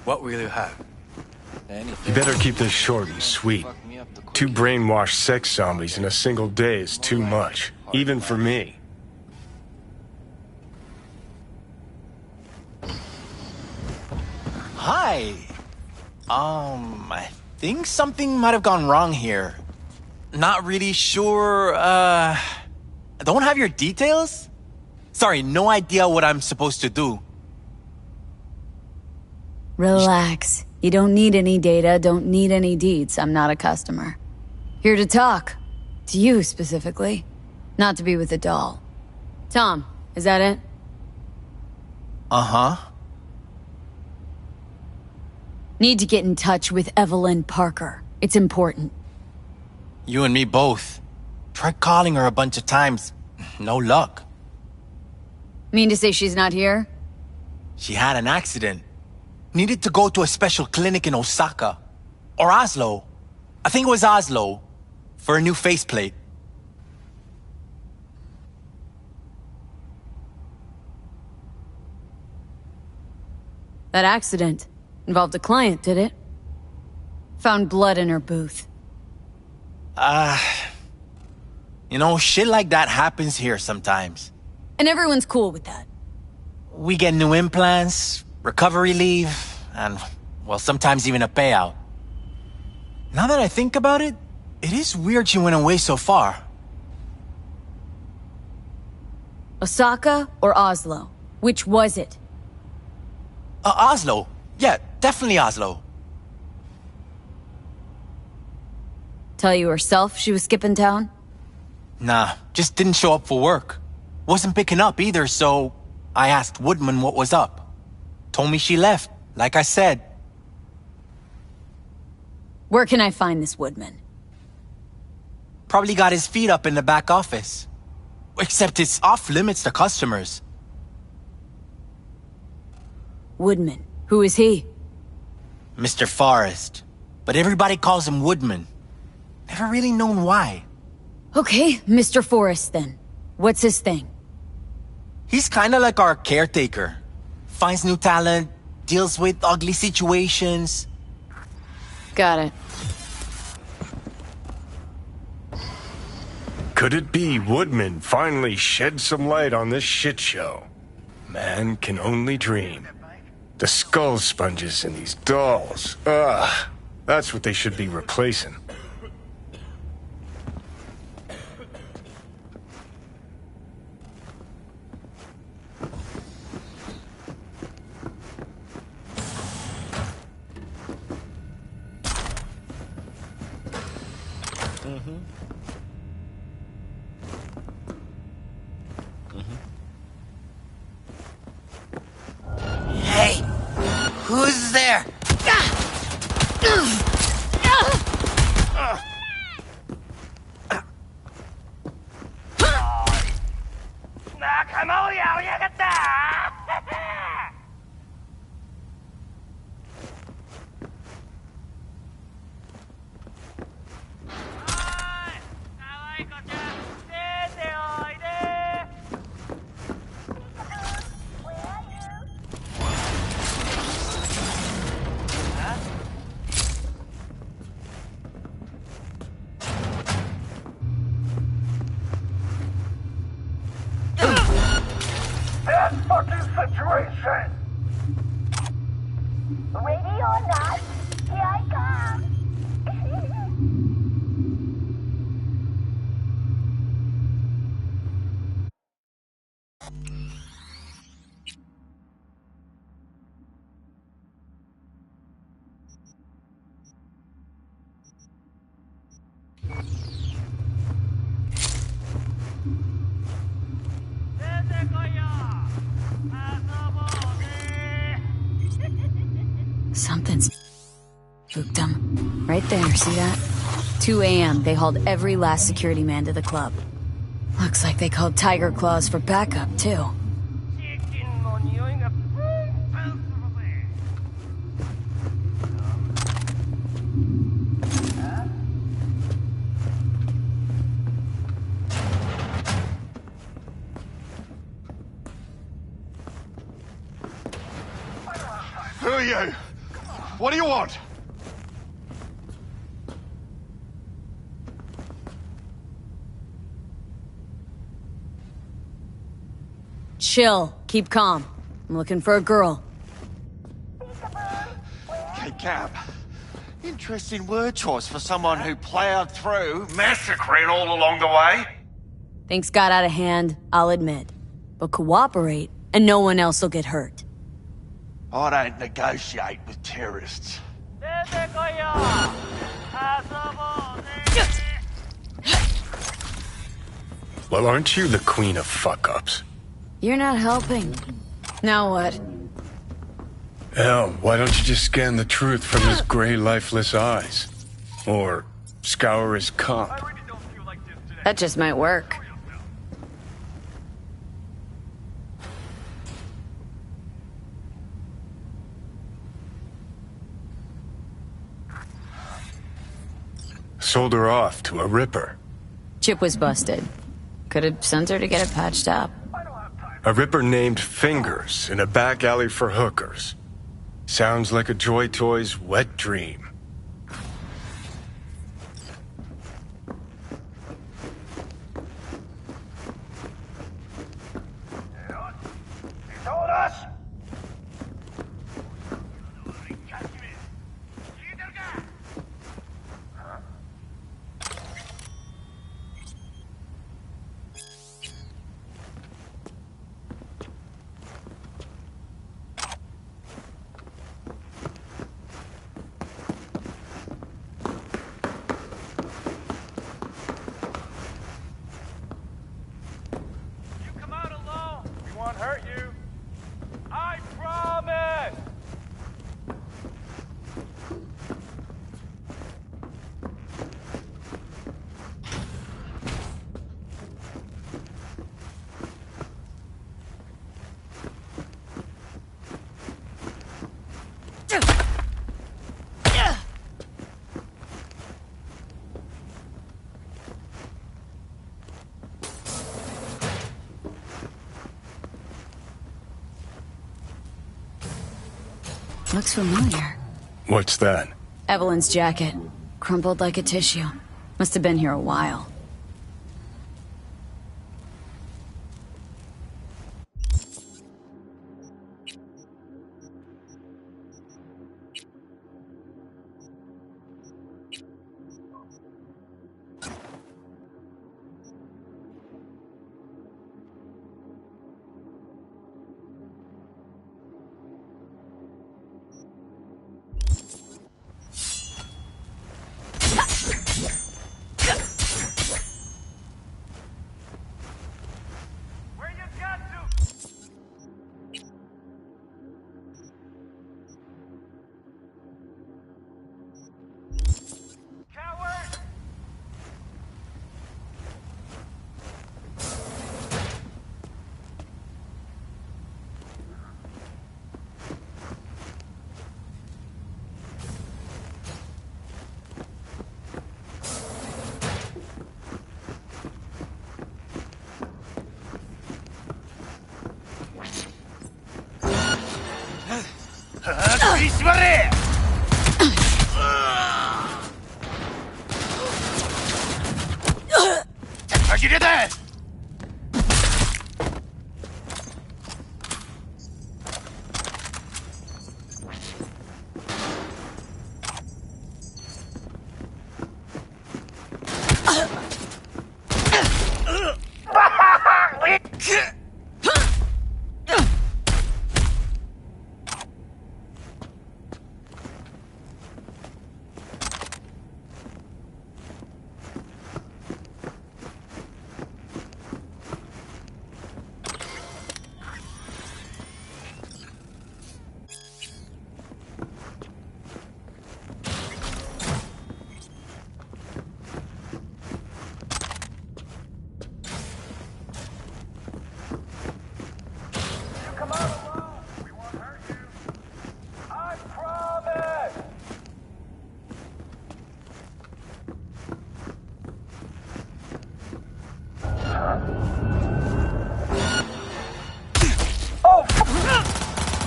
What will you have? You better keep this short and sweet. 2 brainwashed sex zombies in a single day is too much, even for me. Hi. I think something might have gone wrong here. Not really sure, don't have your details? Sorry, no idea what I'm supposed to do. Relax. You don't need any data, don't need any deeds. I'm not a customer. Here to talk. To you, specifically. Not to be with a doll. Tom, is that it? Uh-huh. Need to get in touch with Evelyn Parker. It's important. You and me both. Tried calling her a bunch of times. No luck. Mean to say she's not here? She had an accident. Needed to go to a special clinic in Osaka. Or Oslo. I think it was Oslo. For a new faceplate. That accident involved a client, did it? Found blood in her booth. You know, shit like that happens here sometimes. And everyone's cool with that. We get new implants, recovery leave, and, well, sometimes even a payout. Now that I think about it, it is weird she went away so far. Osaka or Oslo? Which was it? Oslo. Yeah, definitely Oslo. Tell you herself she was skipping town? Nah, just didn't show up for work. Wasn't picking up either, so I asked Woodman what was up. Told me she left, like I said. Where can I find this Woodman? Probably got his feet up in the back office. Except it's off limits to customers. Woodman. Who is he? Mr. Forrest. But everybody calls him Woodman. Never really known why. Okay, Mr. Forrest then. What's his thing? He's kinda like our caretaker. Finds new talent, deals with ugly situations. Got it. Could it be Woodman finally shed some light on this shit show? Man can only dream. The skull sponges in these dolls. Ugh. That's what they should be replacing. Hey, who's there? That fucking situation! Ready or not, here I come! Something's spooked them. Right there, see that? 2 a.m., they hauled every last security man to the club. Looks like they called Tiger Claws for backup, too. Who are you? What do you want? Chill. Keep calm. I'm looking for a girl. Okay, Cap. Interesting word choice for someone who plowed through, massacring all along the way. Things got out of hand, I'll admit. But cooperate, and no one else will get hurt. I don't negotiate with terrorists. Well, aren't you the queen of fuck-ups? You're not helping. Now what? Hell, why don't you just scan the truth from his gray, lifeless eyes? Or scour his comp? That just might work. Sold her off to a ripper. Chip was busted. Could have sent her to get it patched up. A ripper named Fingers in a back alley for hookers. Sounds like a Joy Toy's wet dream. Told us! hurt you. I promise! Looks familiar. What's that? Evelyn's jacket. Crumpled like a tissue. Must have been here a while.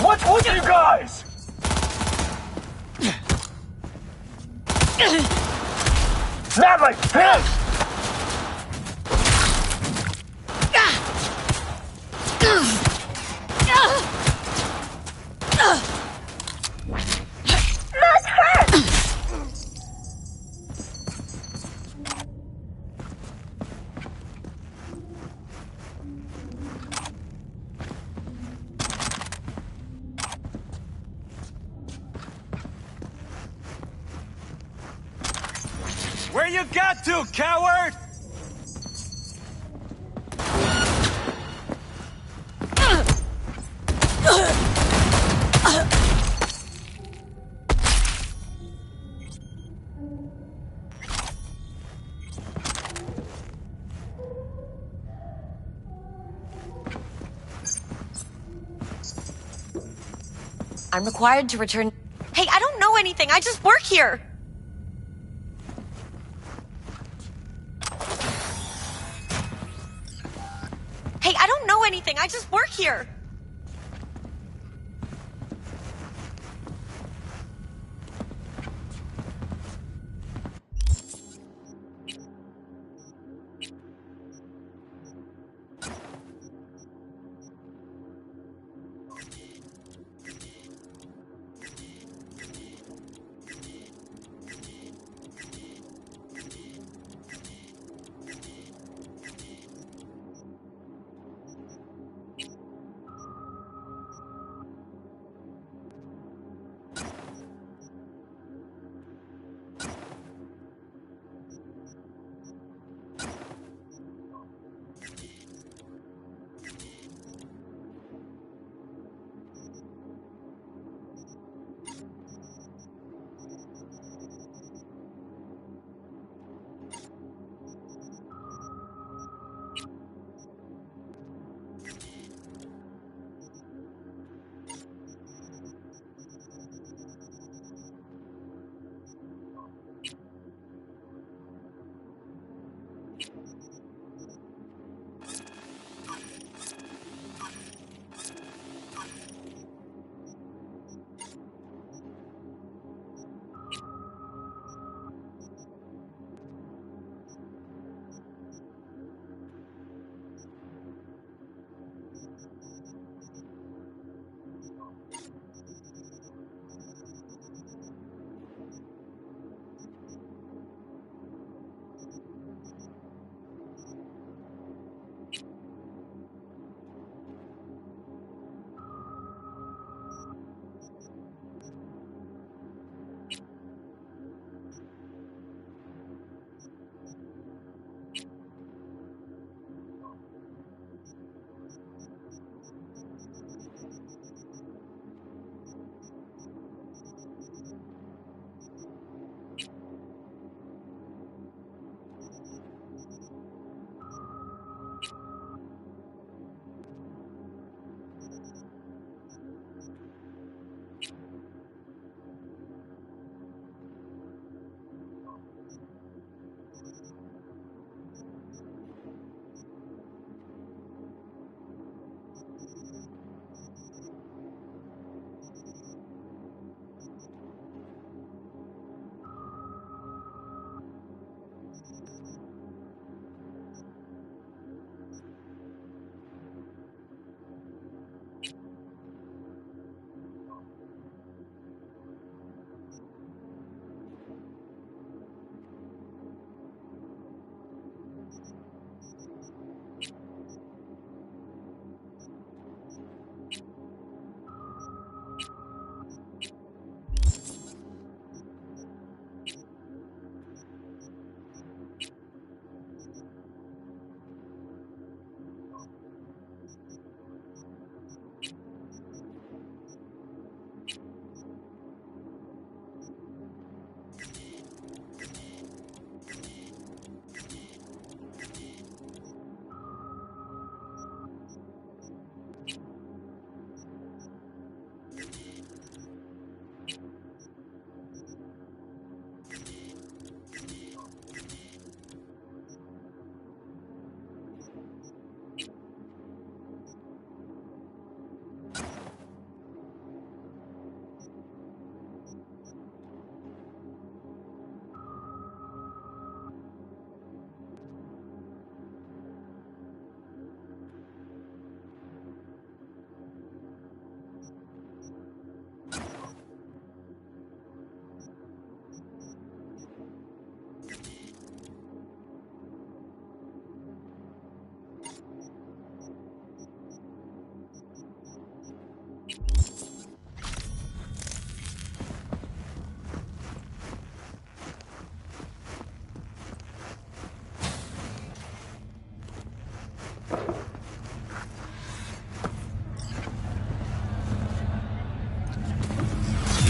What's with you guys? Not like this! That's hurt! Where you got to, coward? I'm required to return. Hey, I don't know anything. I just work here. Hey, I don't know anything. I just work here.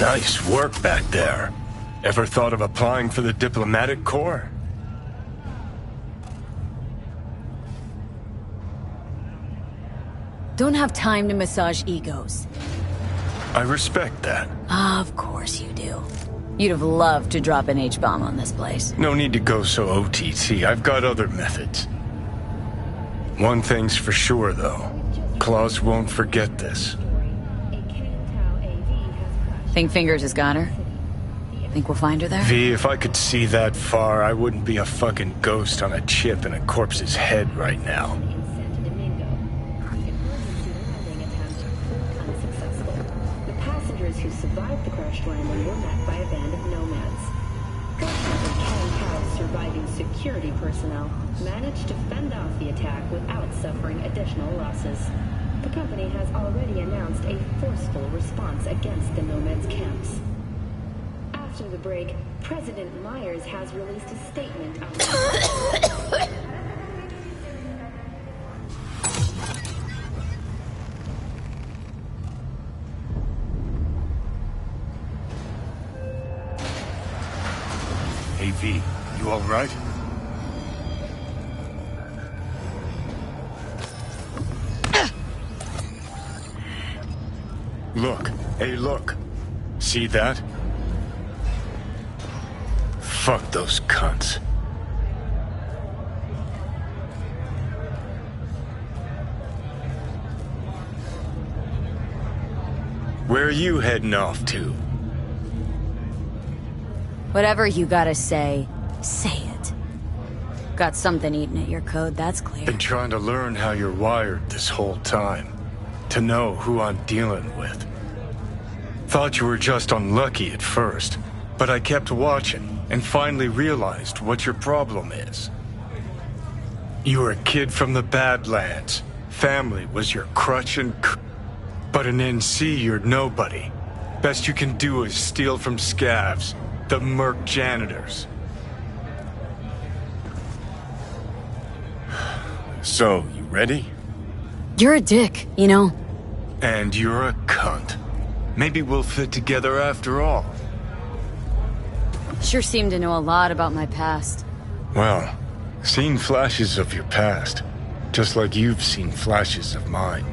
Nice work back there. Ever thought of applying for the diplomatic corps? Don't have time to massage egos. I respect that. Of course you do. You'd have loved to drop an H-bomb on this place. No need to go so OTT. I've got other methods. One thing's for sure, though. Claus won't forget this. Think Fingers has got her? Think we'll find her there? V, if I could see that far, I wouldn't be a fucking ghost on a chip in a corpse's head right now. The passengers who survived the crash landing were met by a band of nomads. Fortunately, Ken Powell's surviving security personnel managed to fend off the attack without suffering additional losses. The company has already announced a forceful response against the nomads' camps. After the break, President Myers has released a statement on... Hey V, you alright? Look, hey look. See that? Fuck those cunts. Where are you heading off to? Whatever you gotta say, say it. Got something eating at your code, that's clear. Been trying to learn how you're wired this whole time. To know who I'm dealing with. Thought you were just unlucky at first, but I kept watching and finally realized what your problem is. You were a kid from the Badlands. Family was your crutch and but in NC you're nobody. Best you can do is steal from scavs, the merc janitors. So, you ready? You're a dick, you know? And you're a cunt. Maybe we'll fit together after all. Sure seem to know a lot about my past. Well, seen flashes of your past. Just like you've seen flashes of mine.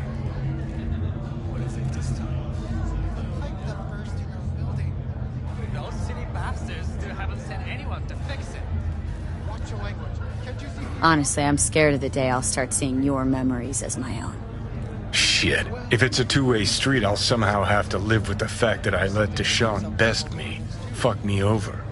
What is it this time? Like the first in our building. Those city bastards still haven't sent anyone to fix it. Watch your language. Can't you see? Honestly, I'm scared of the day I'll start seeing your memories as my own. Shit. If it's a two-way street, I'll somehow have to live with the fact that I let Deshaun best me. Fuck me over.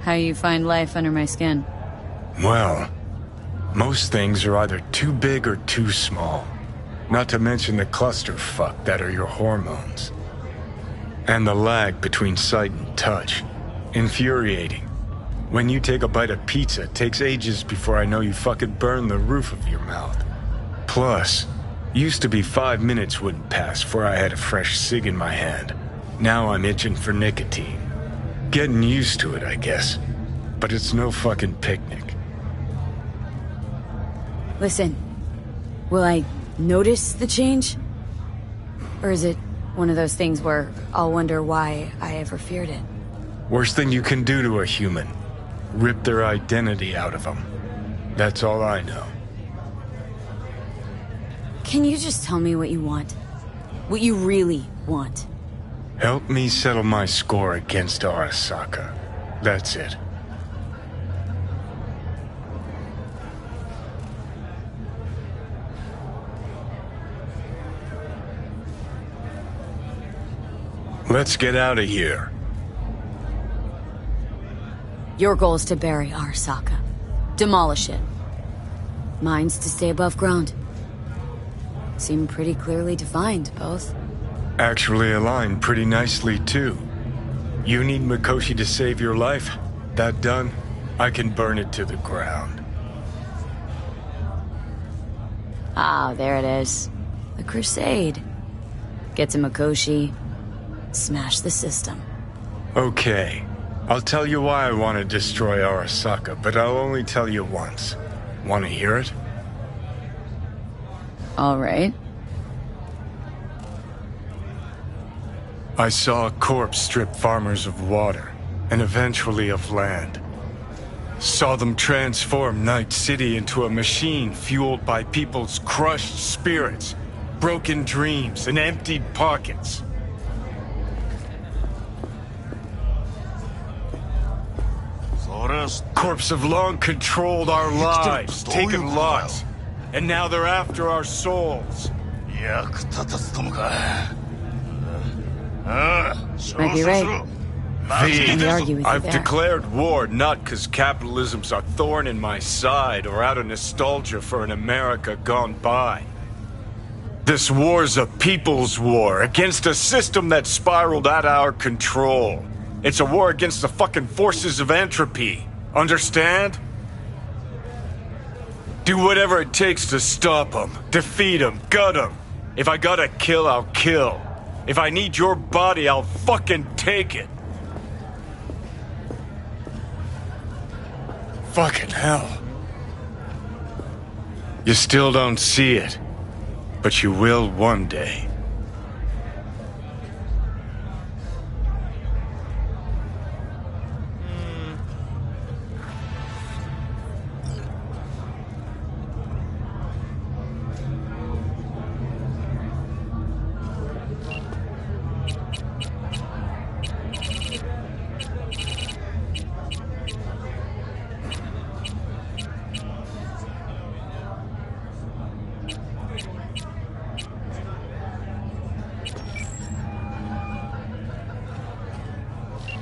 How you find life under my skin? Well, most things are either too big or too small. Not to mention the clusterfuck that are your hormones. And the lag between sight and touch. Infuriating. When you take a bite of pizza, it takes ages before I know you fucking burn the roof of your mouth. Plus, used to be 5 minutes wouldn't pass before I had a fresh cig in my hand. Now I'm itching for nicotine. Getting used to it, I guess. But it's no fucking picnic. Listen, will I notice the change? Or is it one of those things where I'll wonder why I ever feared it? Worst thing you can do to a human. Rip their identity out of them. That's all I know. Can you just tell me what you want? What you really want? Help me settle my score against Arasaka. That's it. Let's get out of here. Your goal is to bury Arasaka. Demolish it. Mine's to stay above ground. Seem pretty clearly defined, both. Actually aligned pretty nicely, too. You need Mikoshi to save your life? That done? I can burn it to the ground. Ah, there it is. The Crusade. Get to Mikoshi. Smash the system. Okay. I'll tell you why I want to destroy Arasaka, but I'll only tell you once. Want to hear it? All right. I saw a corpse strip farmers of water, and eventually of land. Saw them transform Night City into a machine fueled by people's crushed spirits, broken dreams, and emptied pockets. Corps have long controlled our lives, taken lots, and now they're after our souls. Might be right. Can't argue with you I've there. declared war not because capitalism's a thorn in my side or out of nostalgia for an America gone by. This war's a people's war against a system that spiraled out of our control. It's a war against the fucking forces of entropy. Understand? Do whatever it takes to stop them, defeat them, gut them. If I gotta kill, I'll kill. If I need your body, I'll fucking take it. Fucking hell. You still don't see it, but you will one day.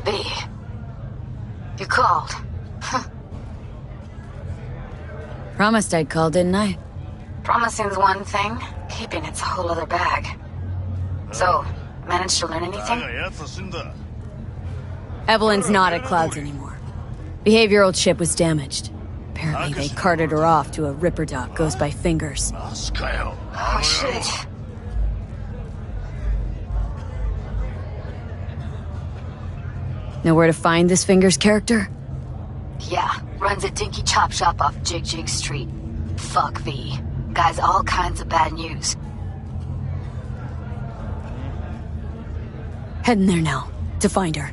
V. You called. Promised I'd call, didn't I? Promising's one thing, keeping it's a whole other bag. So, managed to learn anything? Evelyn's not at Clouds anymore. Behavioral chip was damaged. Apparently they carted her off to a Ripper dock goes by Fingers. Oh, shit. Know where to find this Fingers character? Yeah, runs a dinky chop shop off Jig Jig Street. Fuck V. Guy's all kinds of bad news. Heading there now, to find her.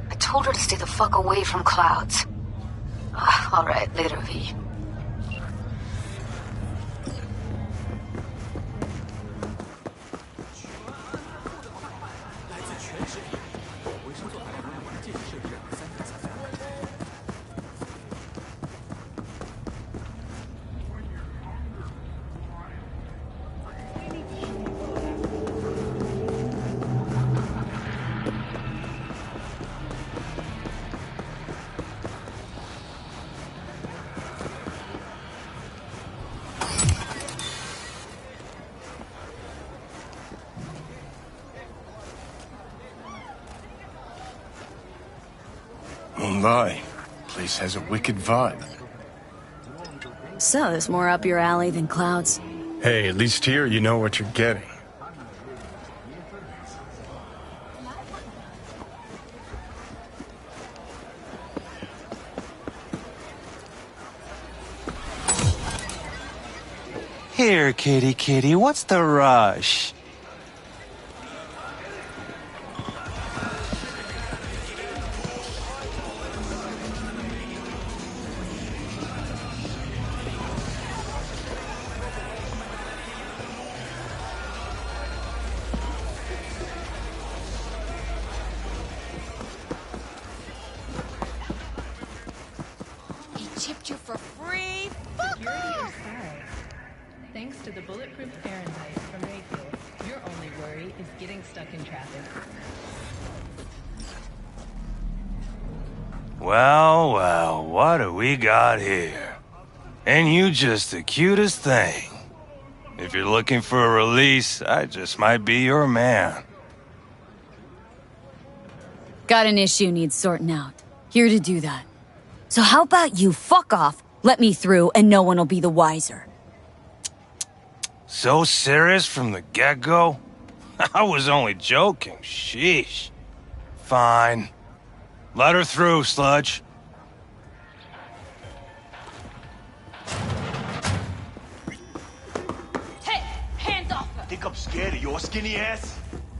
I told her to stay the fuck away from Clouds. Alright, later, V. Won't lie, place has a wicked vibe. So, there's more up your alley than Clouds. Hey, at least here you know what you're getting. Here, kitty kitty, what's the rush? Chipped you for free? Security is high. Thanks to the bulletproof Fahrenheit from Rayfield, your only worry is getting stuck in traffic. Well, well, what do we got here? And you just the cutest thing. If you're looking for a release, I just might be your man. Got an issue needs sorting out. Here to do that. So how about you fuck off, let me through, and no one will be the wiser. So serious from the get-go? I was only joking, sheesh. Fine. Let her through, Sludge. Hey, hands off her! Think I'm scared of your skinny ass?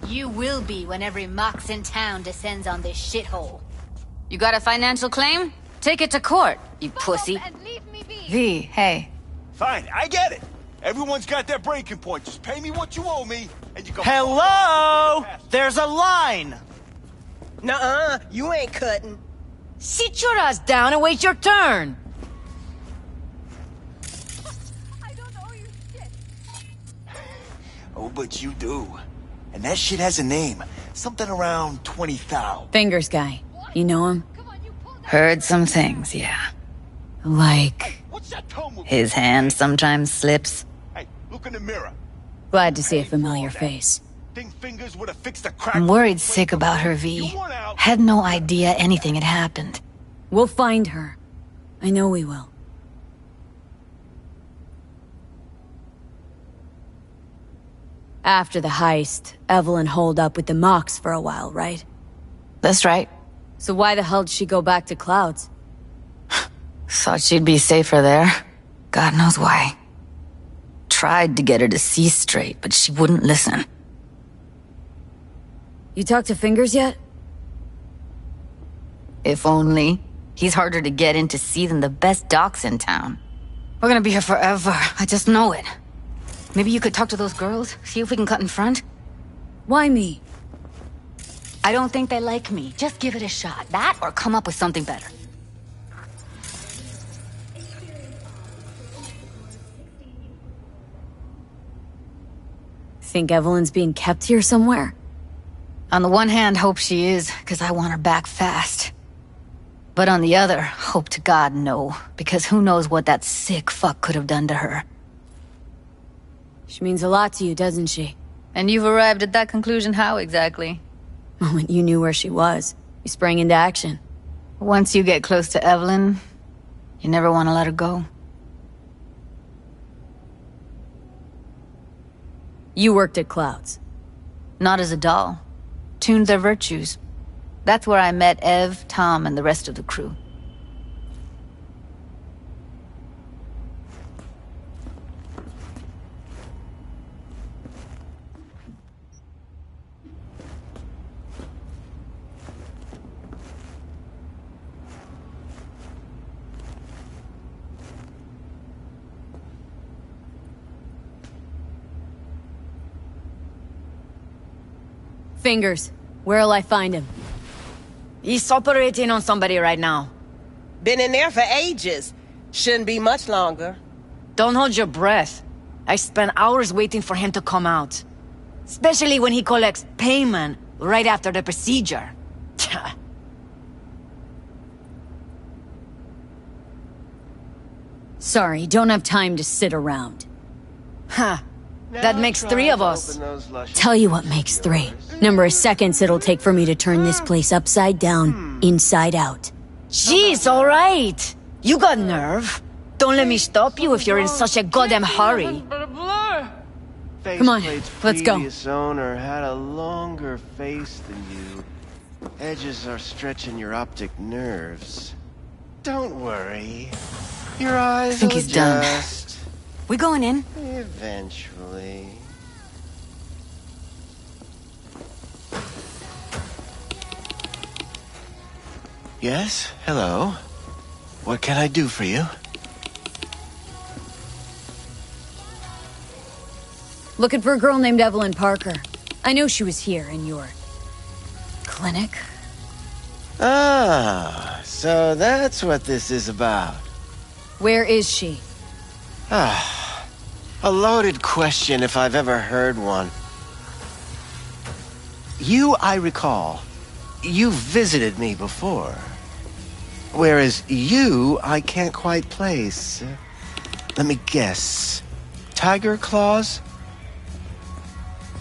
You will be when every mox in town descends on this shithole. You got a financial claim? Take it to court, you pussy. V, hey. Fine, I get it. Everyone's got their breaking point. Just pay me what you owe me, and you go. Hello? There's a line. Nuh-uh, you ain't cutting. Sit your ass down and wait your turn. Oh, but you do. And that shit has a name. Something around 20,000. Fingers guy. You know him? Heard some things, yeah. Like... His hand sometimes slips. Hey, look in the mirror. Glad to see a familiar face. Think Fingers would have fixed the crack. I'm worried sick about her, V. Had no idea anything had happened. We'll find her. I know we will. After the heist, Evelyn holed up with the Mox for a while, right? That's right. So why the hell did she go back to Clouds? Thought she'd be safer there. God knows why. Tried to get her to see straight, but she wouldn't listen. You talked to Fingers yet? If only. He's harder to get in to see than the best docs in town. We're gonna be here forever. I just know it. Maybe you could talk to those girls, see if we can cut in front? Why me? I don't think they like me. Just give it a shot. That or come up with something better. Think Evelyn's being kept here somewhere? On the one hand, hope she is, because I want her back fast. But on the other, hope to God no, because who knows what that sick fuck could have done to her. She means a lot to you, doesn't she? And you've arrived at that conclusion how exactly? The moment you knew where she was, you sprang into action. Once you get close to Evelyn, you never want to let her go. You worked at Clouds. Not as a doll. Tuned their virtues. That's where I met Ev, Tom, and the rest of the crew. Fingers. Where'll I find him? He's operating on somebody right now. Been in there for ages. Shouldn't be much longer. Don't hold your breath. I spent hours waiting for him to come out. Especially when he collects payment right after the procedure. Sorry, don't have time to sit around. Huh. That makes 3 of us. Tell you what makes 3. Number of seconds it'll take for me to turn this place upside down, inside out. Jeez, alright. You got nerve. Don't let me stop you if you're in such a goddamn hurry. Come on, let's go. Previous owner had a longer face than you. Edges are stretching your optic nerves. Don't worry. Your eyes I think will he's done. adjust. We going in? Eventually. Yes? Hello? What can I do for you? Looking for a girl named Evelyn Parker. I know she was here in your... clinic. Ah, so that's what this is about. Where is she? Ah, a loaded question if I've ever heard one. You, I recall, you visited me before. Whereas you, I can't quite place. Let me guess. Tiger Claws?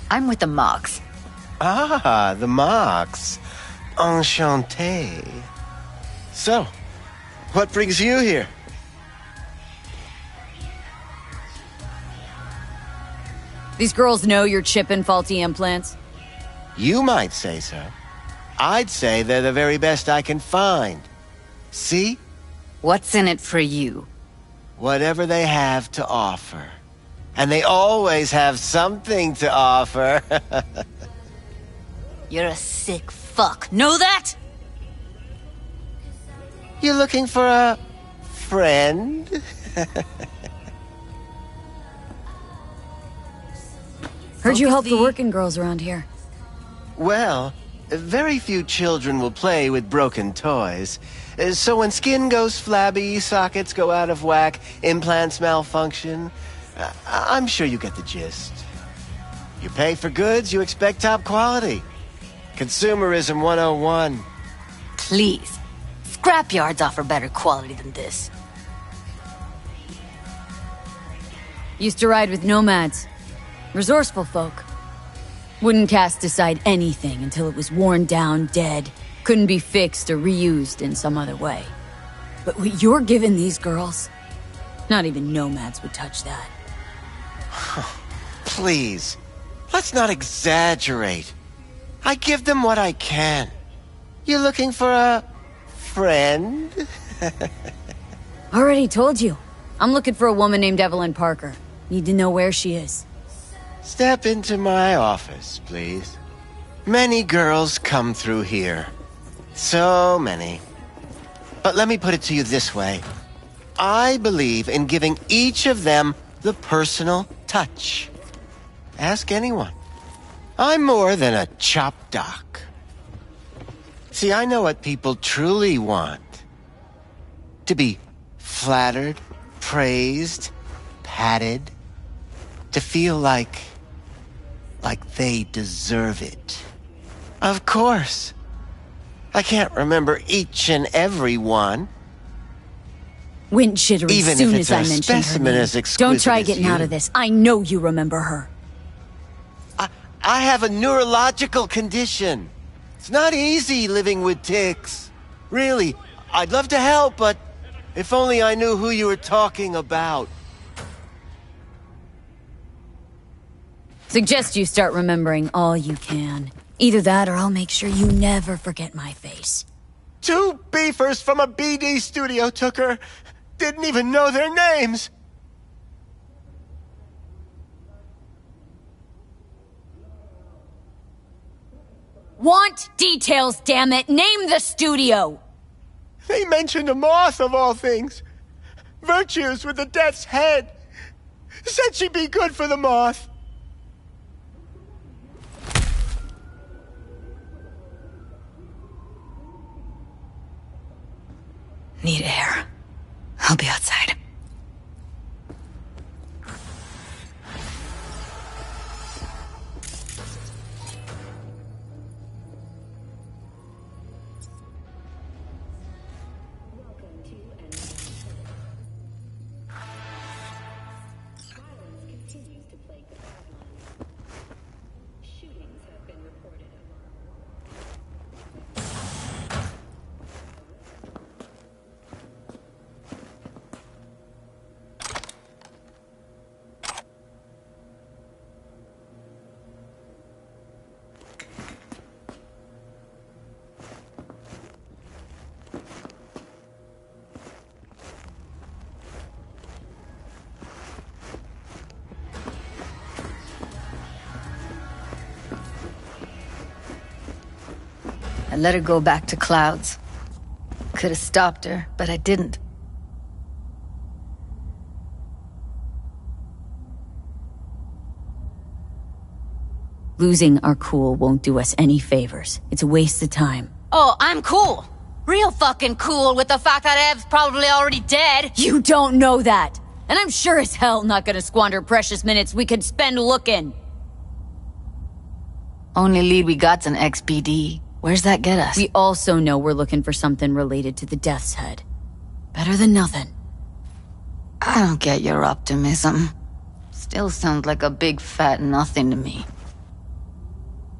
I'm with the Mox. Ah, the Mox. Enchanté. So, what brings you here? These girls know you're chipping faulty implants? You might say so. I'd say they're the very best I can find. See? What's in it for you? Whatever they have to offer. And they always have something to offer. You're a sick fuck. Know that? You looking for a friend? Heard you help the working girls around here. Well, very few children will play with broken toys. So when skin goes flabby, sockets go out of whack, implants malfunction, I'm sure you get the gist. You pay for goods, you expect top quality. Consumerism 101. Please. Scrapyards offer better quality than this. Used to ride with nomads. Resourceful folk. Wouldn't cast aside anything until it was worn down, dead. Couldn't be fixed or reused in some other way. But what you're giving these girls, not even nomads would touch that. Please, let's not exaggerate. I give them what I can. You looking for a friend? Already told you. I'm looking for a woman named Evelyn Parker. Need to know where she is. Step into my office, please. Many girls come through here. So many. But let me put it to you this way. I believe in giving each of them the personal touch. Ask anyone. I'm more than a chop doc. See, I know what people truly want. To be flattered, praised, patted. To feel like they deserve it. Of course. I can't remember each and every one. Went jittery Even soon if it's as I a mentioned her specimen name. as exquisite Don't try as getting you. out of this. I know you remember her. I have a neurological condition. It's not easy living with tics. Really, I'd love to help, but if only I knew who you were talking about. Suggest you start remembering all you can. Either that or I'll make sure you never forget my face. 2 beefers from a BD studio took her. Didn't even know their names. Want details, damn it! Name the studio! They mentioned a moth of all things. Virtues with the death's head. Said she'd be good for the moth. Need air. I'll be outside. I let her go back to Clouds. Could have stopped her, but I didn't. Losing our cool won't do us any favors. It's a waste of time. Oh, I'm cool. Real fucking cool with the fact that Ev's probably already dead. You don't know that! And I'm sure as hell not gonna squander precious minutes we could spend looking. Only lead we got's an XBD. Where's that get us? We also know we're looking for something related to the Death's Head. Better than nothing. I don't get your optimism. Still sounds like a big fat nothing to me.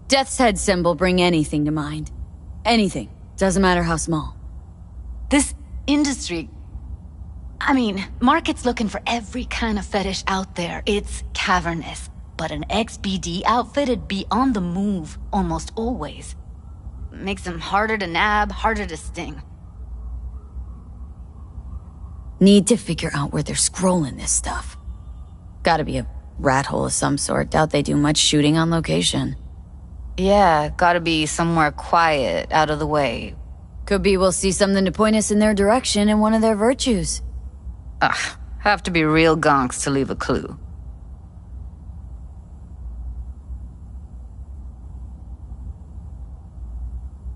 Death's Head symbol bring anything to mind. Anything. Doesn't matter how small. This industry... I mean, market's looking for every kind of fetish out there. It's cavernous. But an XBD outfit'd be on the move almost always. Makes them harder to nab, harder to sting. Need to figure out where they're scrolling this stuff. Gotta be a rat hole of some sort. Doubt they do much shooting on location. Yeah, gotta be somewhere quiet, out of the way. Could be we'll see something to point us in their direction in one of their virtues. Ugh, have to be real gonks to leave a clue.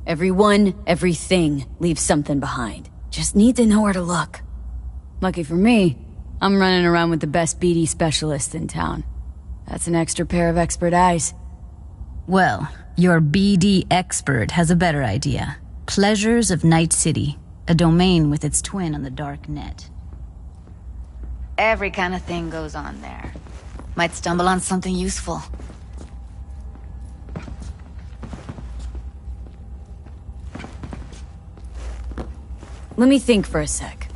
Everyone, everything leaves something behind. Just need to know where to look. Lucky for me, I'm running around with the best BD specialist in town. That's an extra pair of expert eyes. Well, your BD expert has a better idea. Pleasures of Night City, a domain with its twin on the dark net. Every kind of thing goes on there. Might stumble on something useful. Let me think for a sec.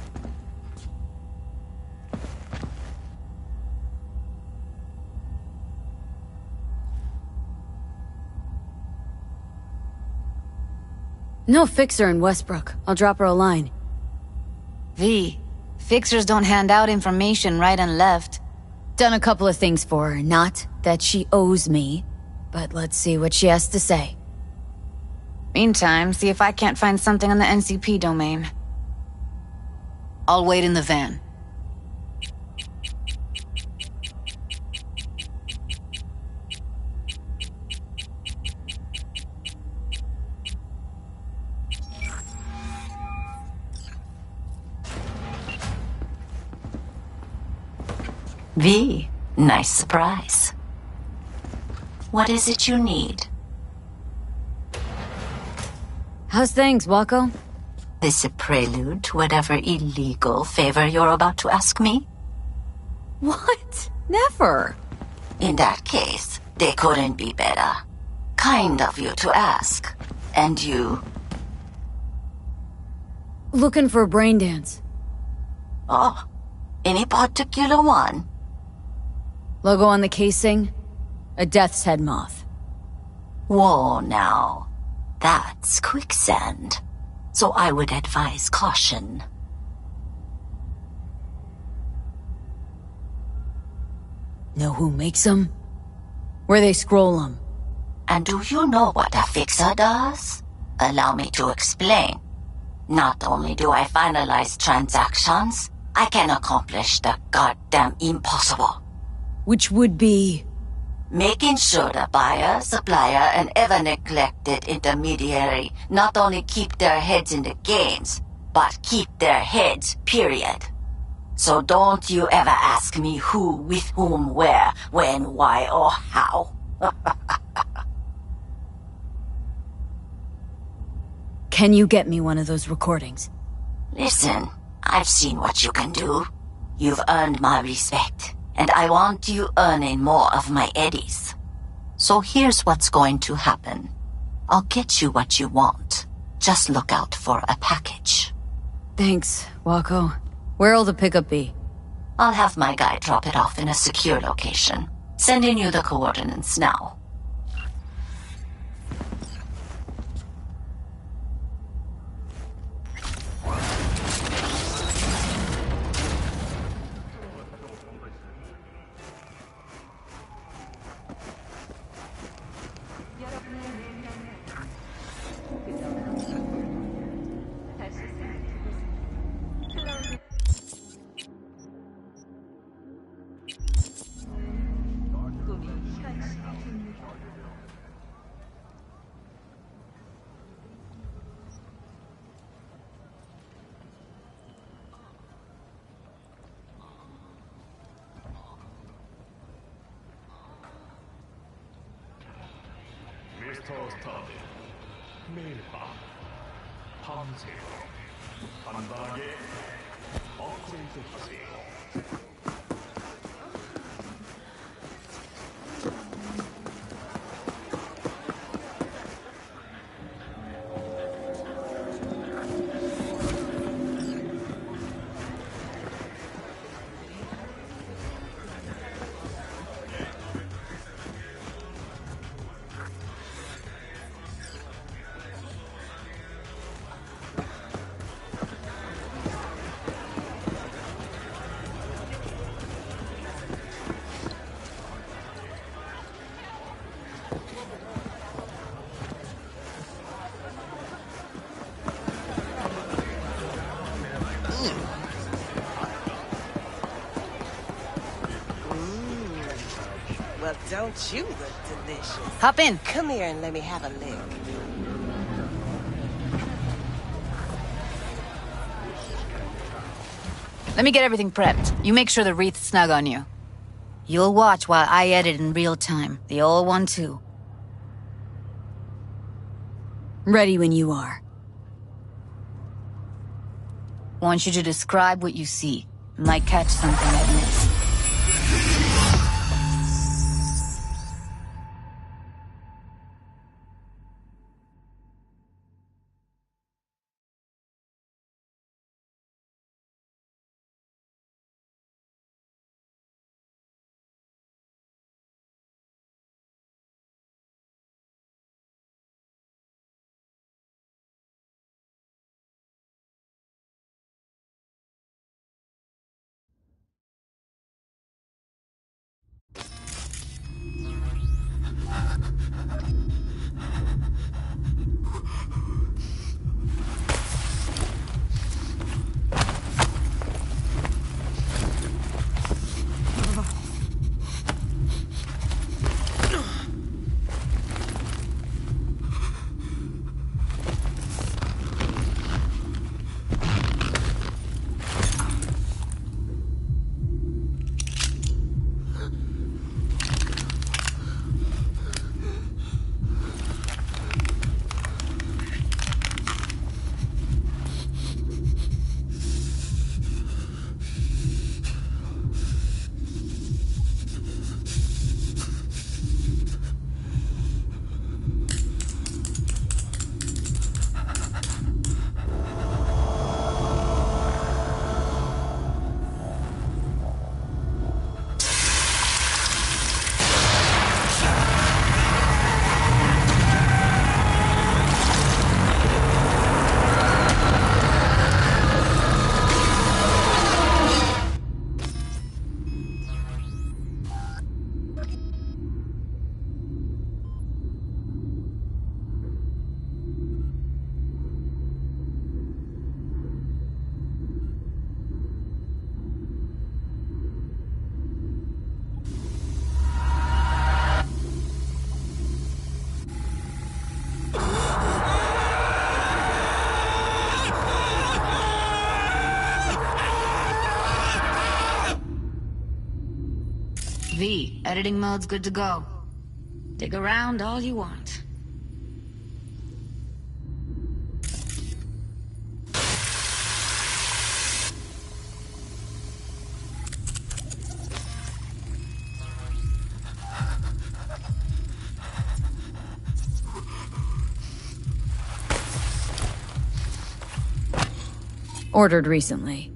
No fixer in Westbrook. I'll drop her a line. V, fixers don't hand out information right and left. Done a couple of things for her. Not that she owes me, but let's see what she has to say. Meantime, see if I can't find something on the NCP domain. I'll wait in the van. V, nice surprise. What is it you need? How's things, Wako? This a prelude to whatever illegal favor you're about to ask me? What? Never. In that case, they couldn't be better. Kind of you to ask. And you? Looking for a brain dance. Oh, any particular one? Logo on the casing? A death's head moth. Whoa, now. That's quicksand. So I would advise caution. Know who makes them? Where they scroll them? And do you know what a fixer does? Allow me to explain. Not only do I finalize transactions, I can accomplish the goddamn impossible. Which would be? Making sure the buyer, supplier, and ever neglected intermediary not only keep their heads in the games, but keep their heads, period. So don't you ever ask me who, with whom, where, when, why, or how. Can you get me one of those recordings? Listen, I've seen what you can do. You've earned my respect, and I want you earning more of my eddies. So here's what's going to happen. I'll get you what you want. Just look out for a package. Thanks, Wako. Where'll the pickup be? I'll have my guy drop it off in a secure location. Sending you the coordinates now. 미스터 스타드 매일 밤 밤새 간단하게 업그레이드 하세요. Well, don't you look delicious? Hop in. Come here and let me have a lick. Let me get everything prepped. You make sure the wreath's snug on you. You'll watch while I edit in real time. The old one, too. Ready when you are. Want you to describe what you see. Might catch something I miss. V, editing mode's good to go. Dig around all you want. Ordered recently.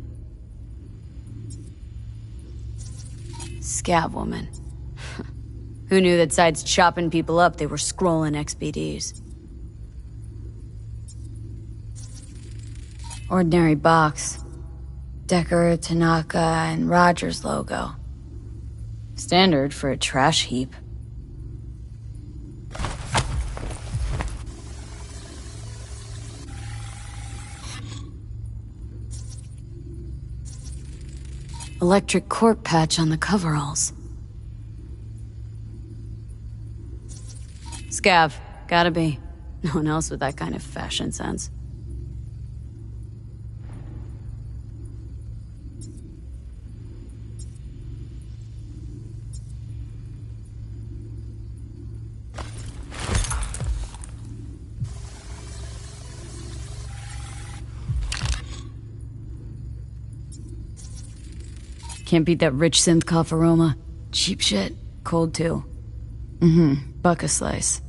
Scab woman. Who knew that besides chopping people up, they were scrolling XBDs? Ordinary box. Decker, Tanaka, and Rogers logo. Standard for a trash heap. Electric cork patch on the coveralls. Scav, gotta be. No one else with that kind of fashion sense. Can't beat that rich synth cough aroma. Cheap shit. Cold too. Buck a slice.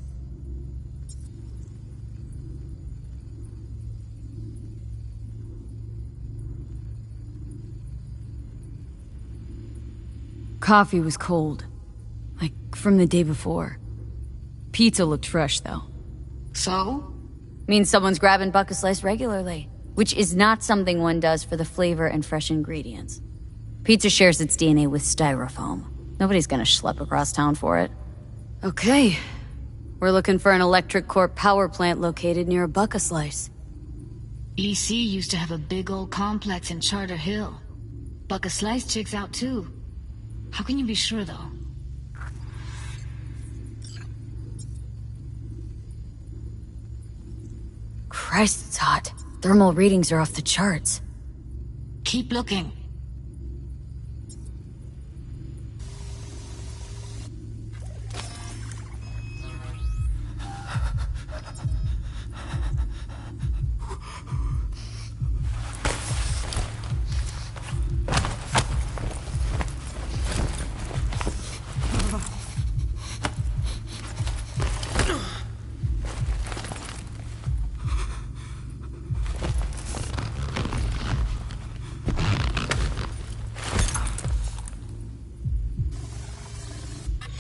Coffee was cold. Like from the day before. Pizza looked fresh though. So? Means someone's grabbing Buck a slice regularly. Which is not something one does for the flavor and fresh ingredients. Pizza shares its DNA with styrofoam. Nobody's gonna schlep across town for it. Okay. We're looking for an electric core power plant located near a Buck a slice. EC used to have a big old complex in Charter Hill. Buck a slice checks out too. How can you be sure though? Christ, it's hot. Thermal readings are off the charts. Keep looking.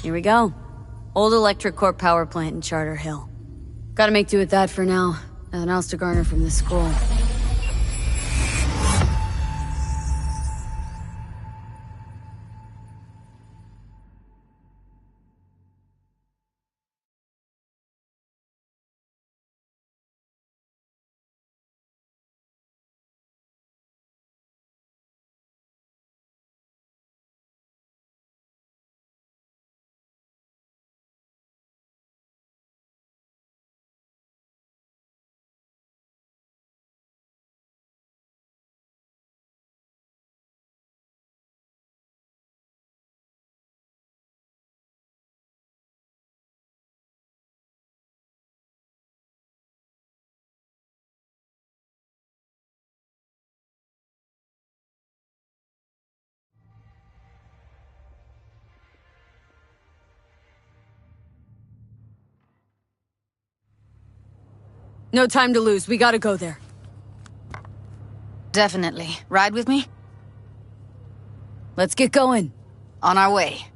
Here we go. Old electric core power plant in Charter Hill. Gotta make do with that for now. Nothing else to garner from this scroll. No time to lose. We gotta go there. Definitely. Ride with me? Let's get going. On our way.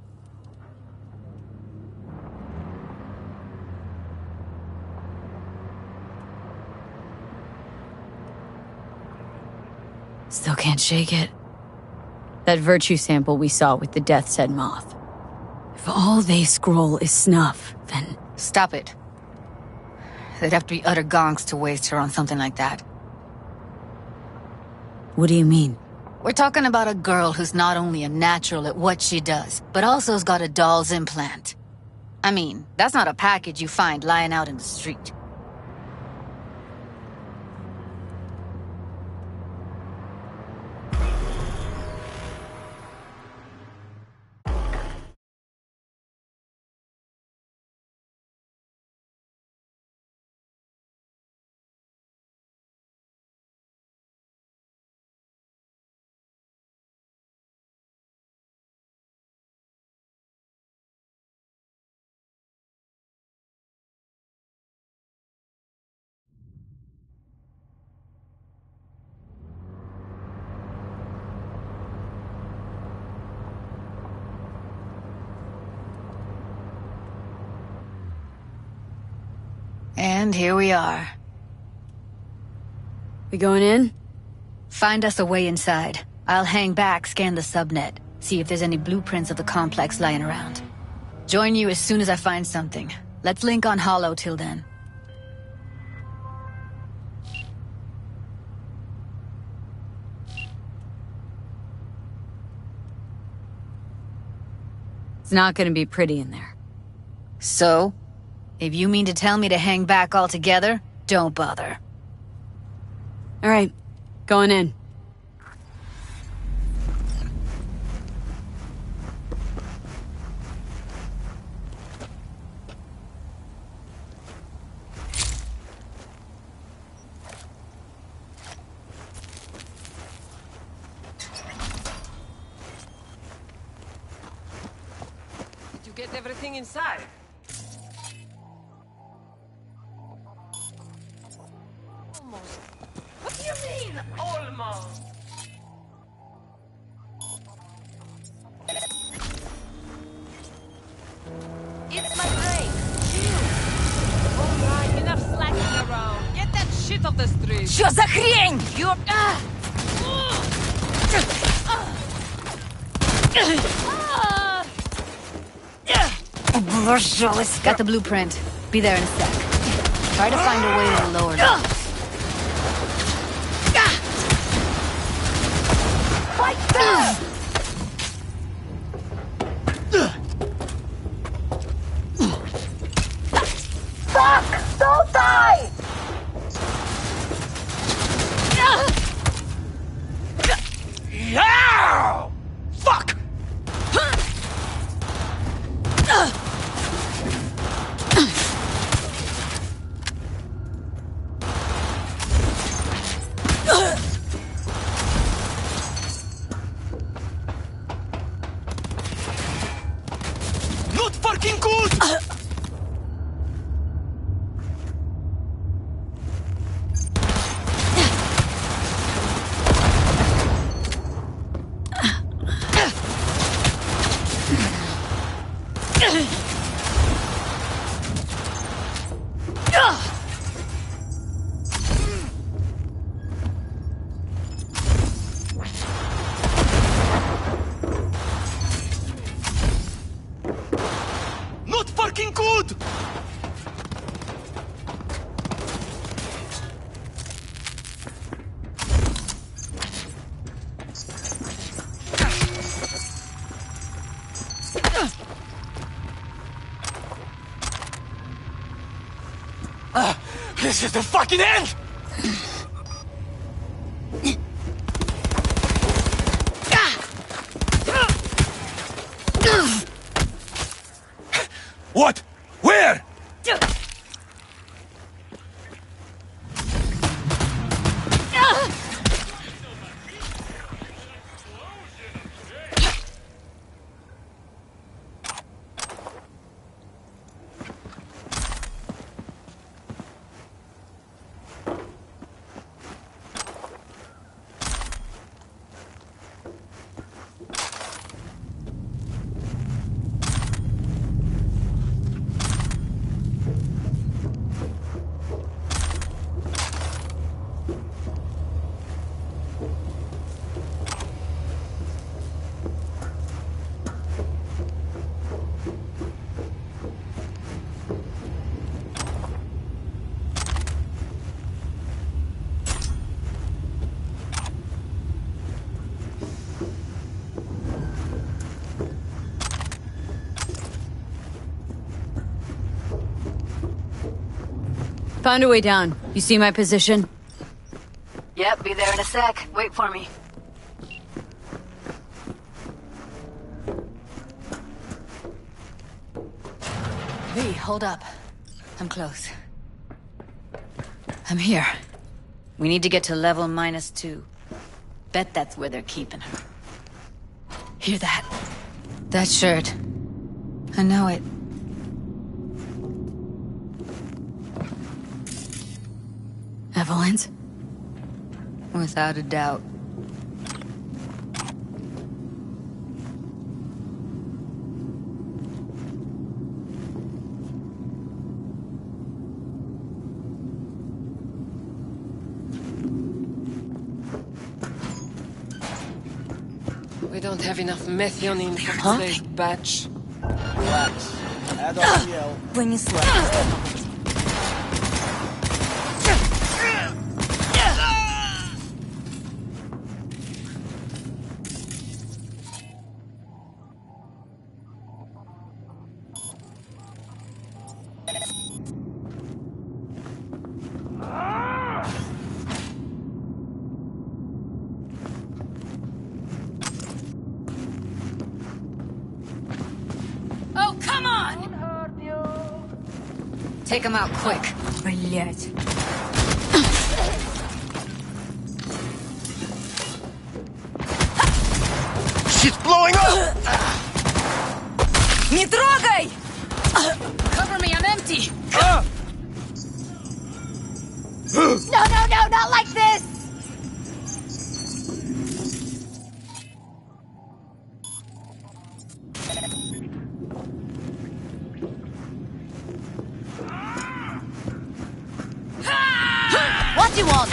Still can't shake it. That virtue sample we saw with the Death's Head moth. If all they scroll is snuff, then... Stop it. They'd have to be utter gonks to waste her on something like that. What do you mean? We're talking about a girl who's not only a natural at what she does, but also's got a doll's implant. I mean, that's not a package you find lying out in the street. And here we are. We going in? Find us a way inside. I'll hang back, scan the subnet, see if there's any blueprints of the complex lying around. Join you as soon as I find something. Let's link on Hollow till then. It's not gonna be pretty in there. So? If you mean to tell me to hang back altogether, don't bother. All right, going in. Did you get everything inside? Almost. What do you mean, almost? It's my brain. Alright, enough slacking around. Get that shit off the street. Что за хрень? Обложалась. Got the blueprint. Be there in a sec. Try to find a way to the lower levels. Fight them! Fuck! Don't die! Ow! Fuck! Not fucking good! Not fucking good! This is the fucking end! What? Where? Found a way down. You see my position? Yep, be there in a sec. Wait for me. V, hold up. I'm close. I'm here. We need to get to level -2. Bet that's where they're keeping her. Hear that? That shirt. I know it. Evelyn's? Without a doubt. don't have enough methionine for today's batch. Relax. Add RPL. Bring it slow. Oh, come on! Take him out quick. Блять. She's blowing up! Не трогай! Cover me, I'm empty. No, not like this! What you want?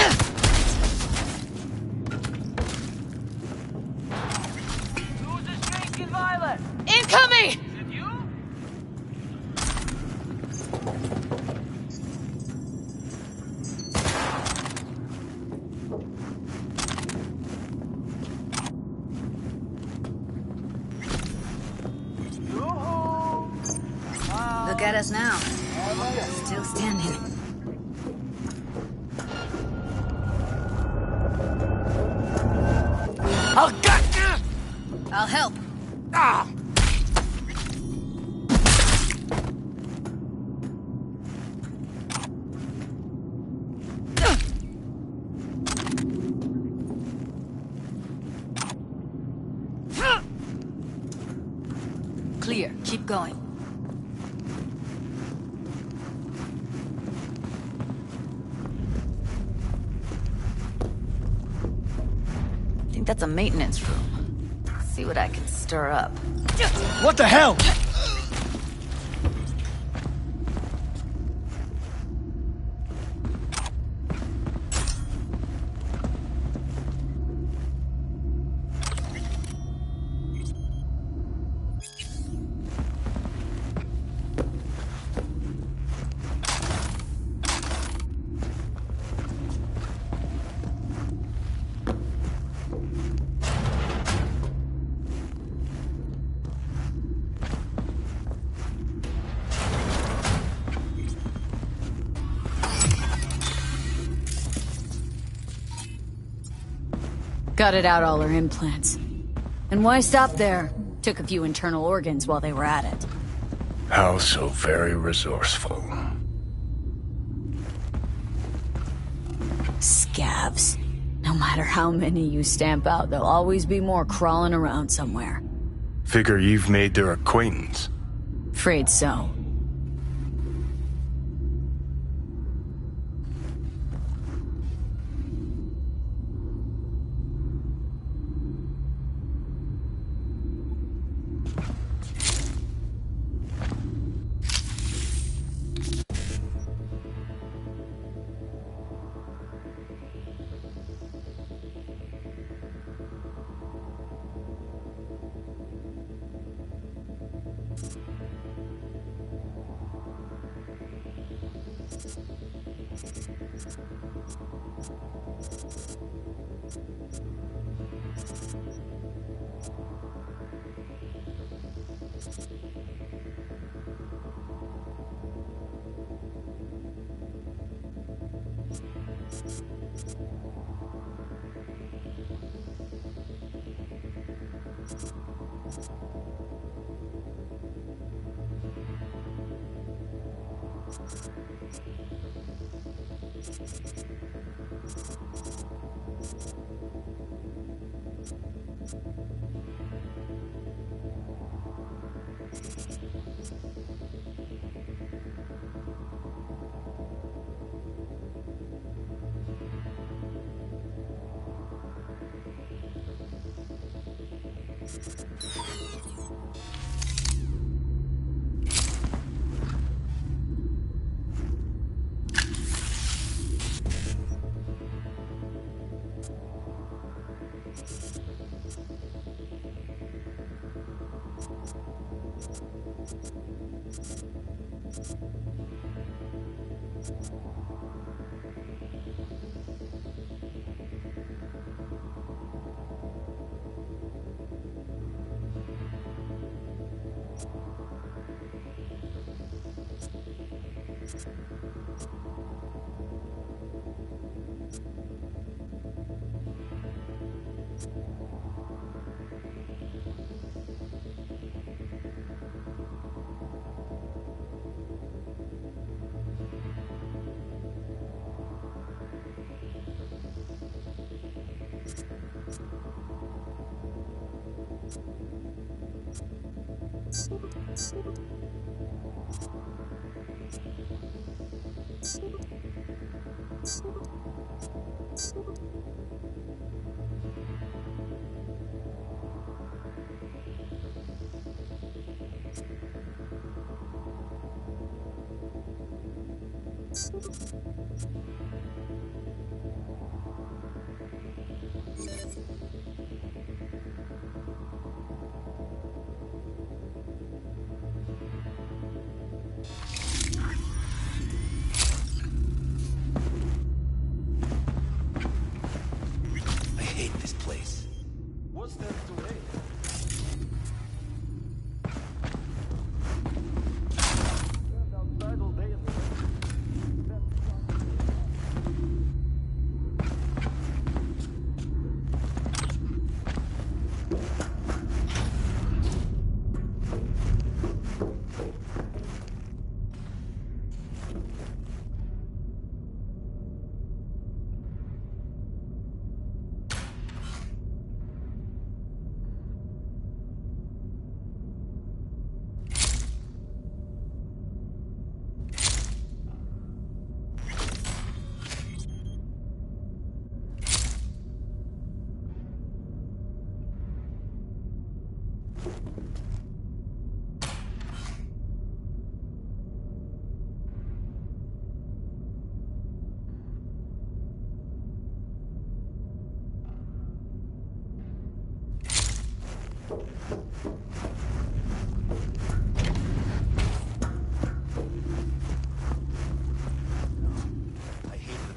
Incoming! Look at us now. Still standing. I'll help. Clear. Keep going. I think that's a maintenance room. See what I can stir up. What the hell? Gutted out all her implants. And why stop there? Took a few internal organs while they were at it. How so very resourceful. Scavs. No matter how many you stamp out, there'll always be more crawling around somewhere. Figure you've made their acquaintance. Afraid so. I hate this place. What's there today?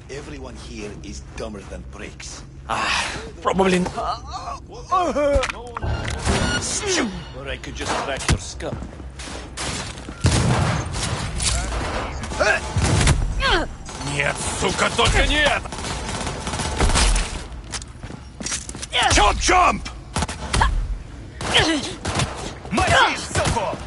Everyone here is dumber than bricks. Probably. Or I could just crack your skull. Нет, сука, только не это! Jump, jump! Мочи, сука!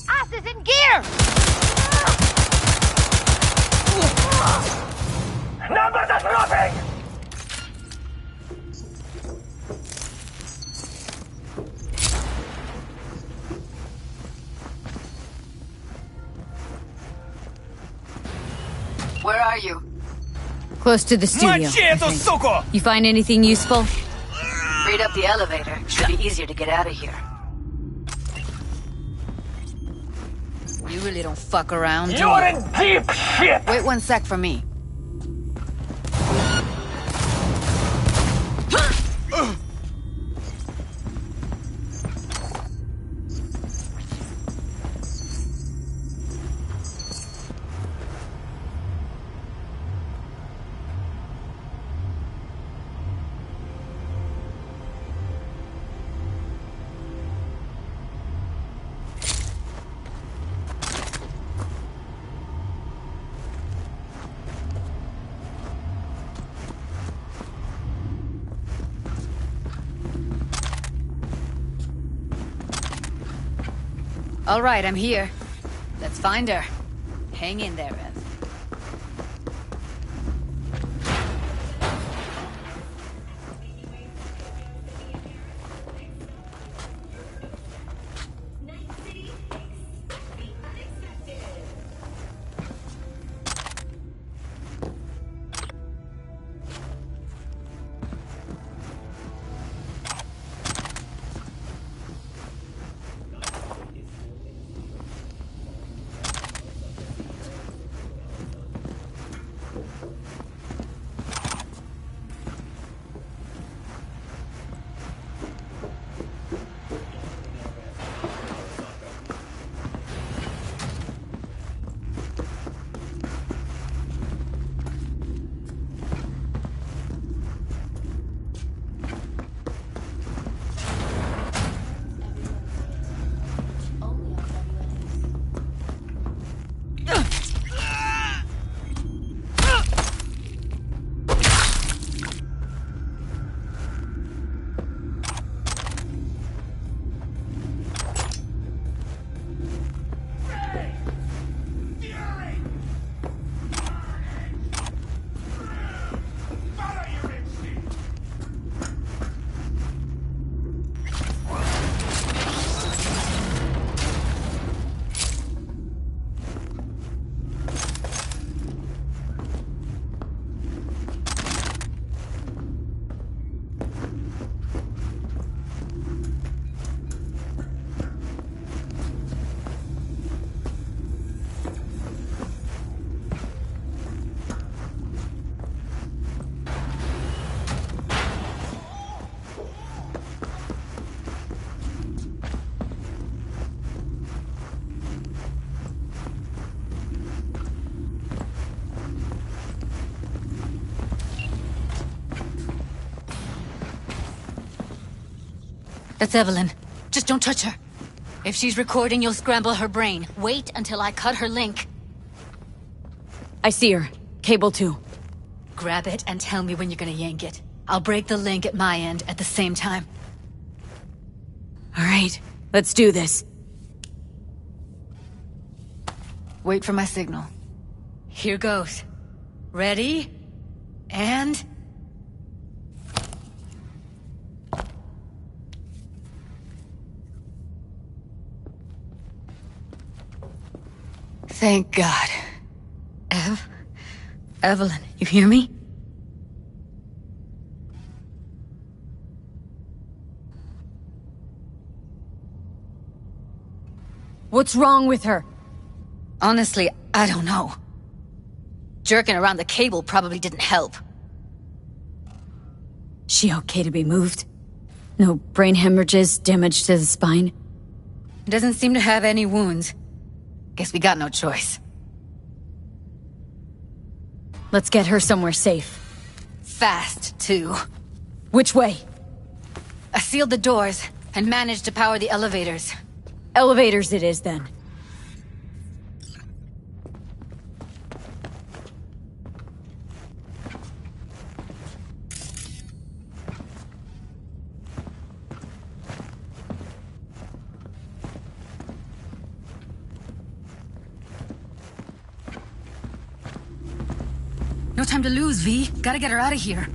Ass is in gear! Numbers are dropping! Where are you? Close to the studio. Мочи эту суку! You find anything useful? Freed up the elevator. Should be easier to get out of here. You really don't fuck around, do You're you? in deep shit! Wait 1 sec for me. All right, I'm here. Let's find her. Hang in there, Ev. That's Evelyn. Just don't touch her. If she's recording, you'll scramble her brain. Wait until I cut her link. I see her. Cable 2. Grab it and tell me when you're gonna yank it. I'll break the link at my end at the same time. Alright, let's do this. Wait for my signal. Here goes. Ready? And... Thank God. Evelyn, you hear me? What's wrong with her? Honestly, I don't know. Jerking around the cable probably didn't help. She okay to be moved? No brain hemorrhages, damage to the spine? Doesn't seem to have any wounds. Guess we got no choice. Let's get her somewhere safe. Fast, too. Which way? I sealed the doors and managed to power the elevators. Elevators it is, then. No time to lose, V. Gotta get her out of here.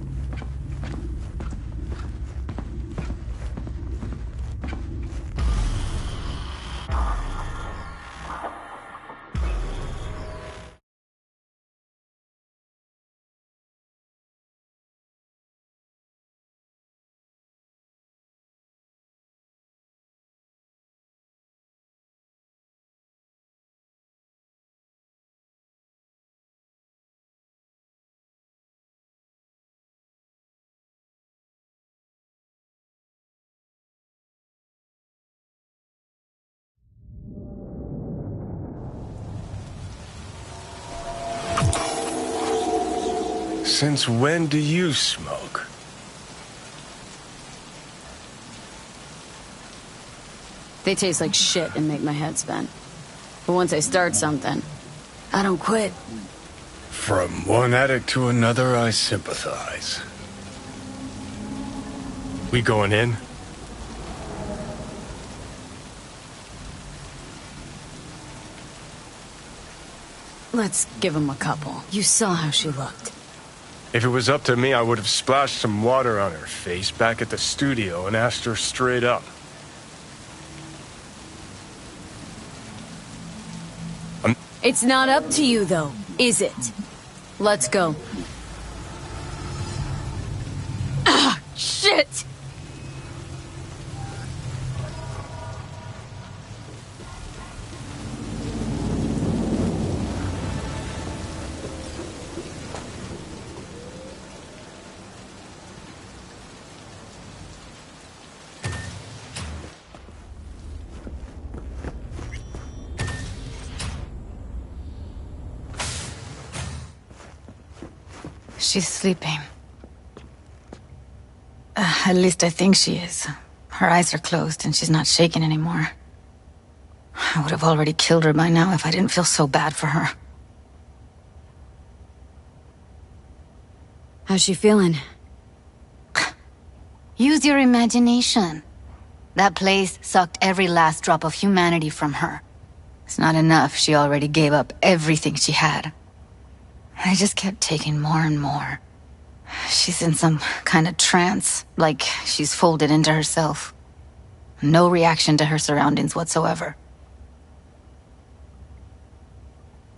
Since when do you smoke? They taste like shit and make my head spin. But once I start something, I don't quit. From one addict to another, I sympathize. We going in? Let's give him a couple. You saw how she looked. If it was up to me, I would have splashed some water on her face back at the studio and asked her straight up. It's not up to you, though, is it? Let's go. Ah, shit! She's sleeping. At least I think she is. Her eyes are closed and she's not shaking anymore. I would have already killed her by now if I didn't feel so bad for her. How's she feeling? Use your imagination. That place sucked every last drop of humanity from her. It's not enough. She already gave up everything she had. I just kept taking more and more. She's in some kind of trance, like she's folded into herself. No reaction to her surroundings whatsoever.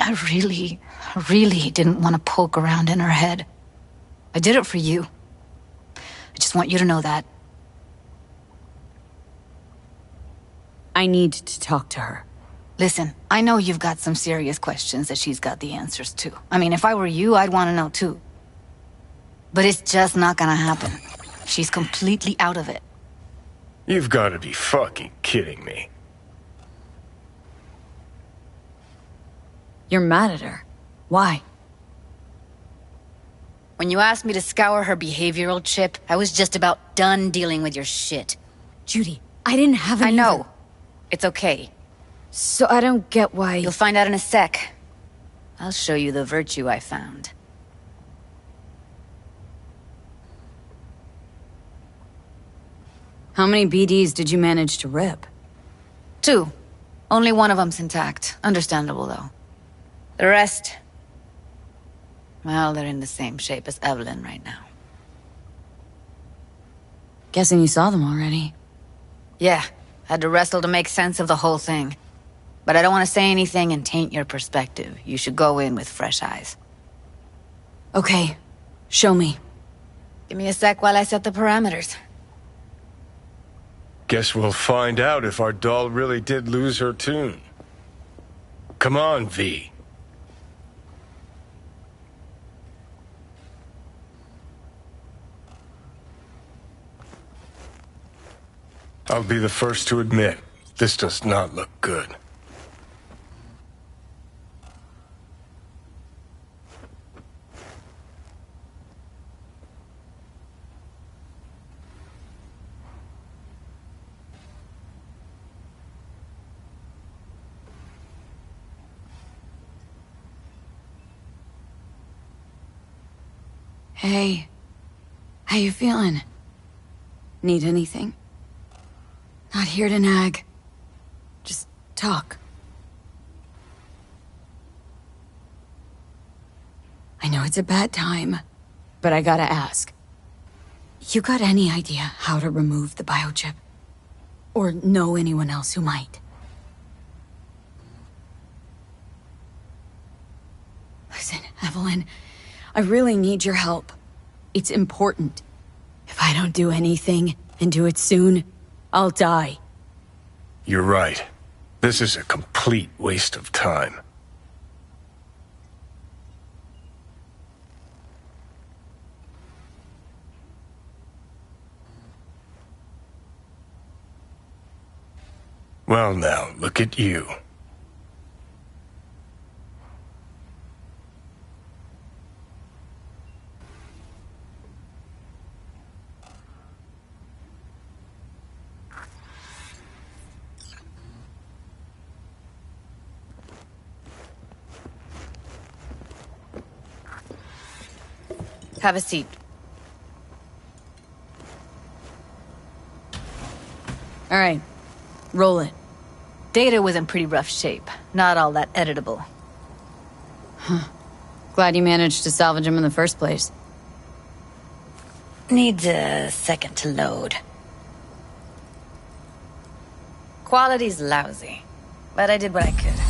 I really didn't want to poke around in her head. I did it for you. I just want you to know that. I need to talk to her. Listen, I know you've got some serious questions that she's got the answers to. I mean, if I were you, I'd want to know too. But it's just not gonna happen. She's completely out of it. You've got to be fucking kidding me. You're mad at her. Why? When you asked me to scour her behavioral chip, I was just about done dealing with your shit. Judy, I didn't have any... I know. It's okay. So I don't get why... You'll find out in a sec. I'll show you the virtue I found. How many BDs did you manage to rip? 2. Only one of them's intact. Understandable, though. The rest... well, they're in the same shape as Evelyn right now. Guessing you saw them already. Yeah, had to wrestle to make sense of the whole thing. But I don't want to say anything and taint your perspective. You should go in with fresh eyes. Okay, show me. Give me a sec while I set the parameters. Guess we'll find out if our doll really did lose her tune. Come on, V. I'll be the first to admit, this does not look good. Hey, how you feeling? Need anything? Not here to nag. Just talk. I know it's a bad time, but I gotta ask. You got any idea how to remove the biochip? Or know anyone else who might? Listen, Evelyn, I really need your help. It's important. If I don't do anything, and do it soon, I'll die. You're right. This is a complete waste of time. Well now, look at you. Have a seat. All right, roll it. Data was in pretty rough shape. Not all that editable. Huh. Glad you managed to salvage him in the first place. Needs a second to load. Quality's lousy, but I did what I could.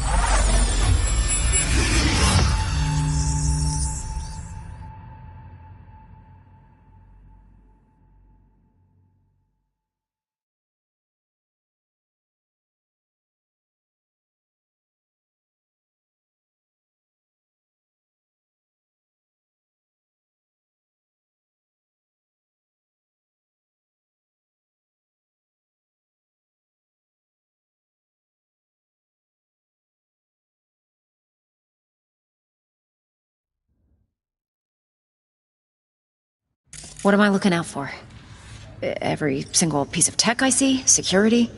What am I looking out for? Every single piece of tech I see? Security?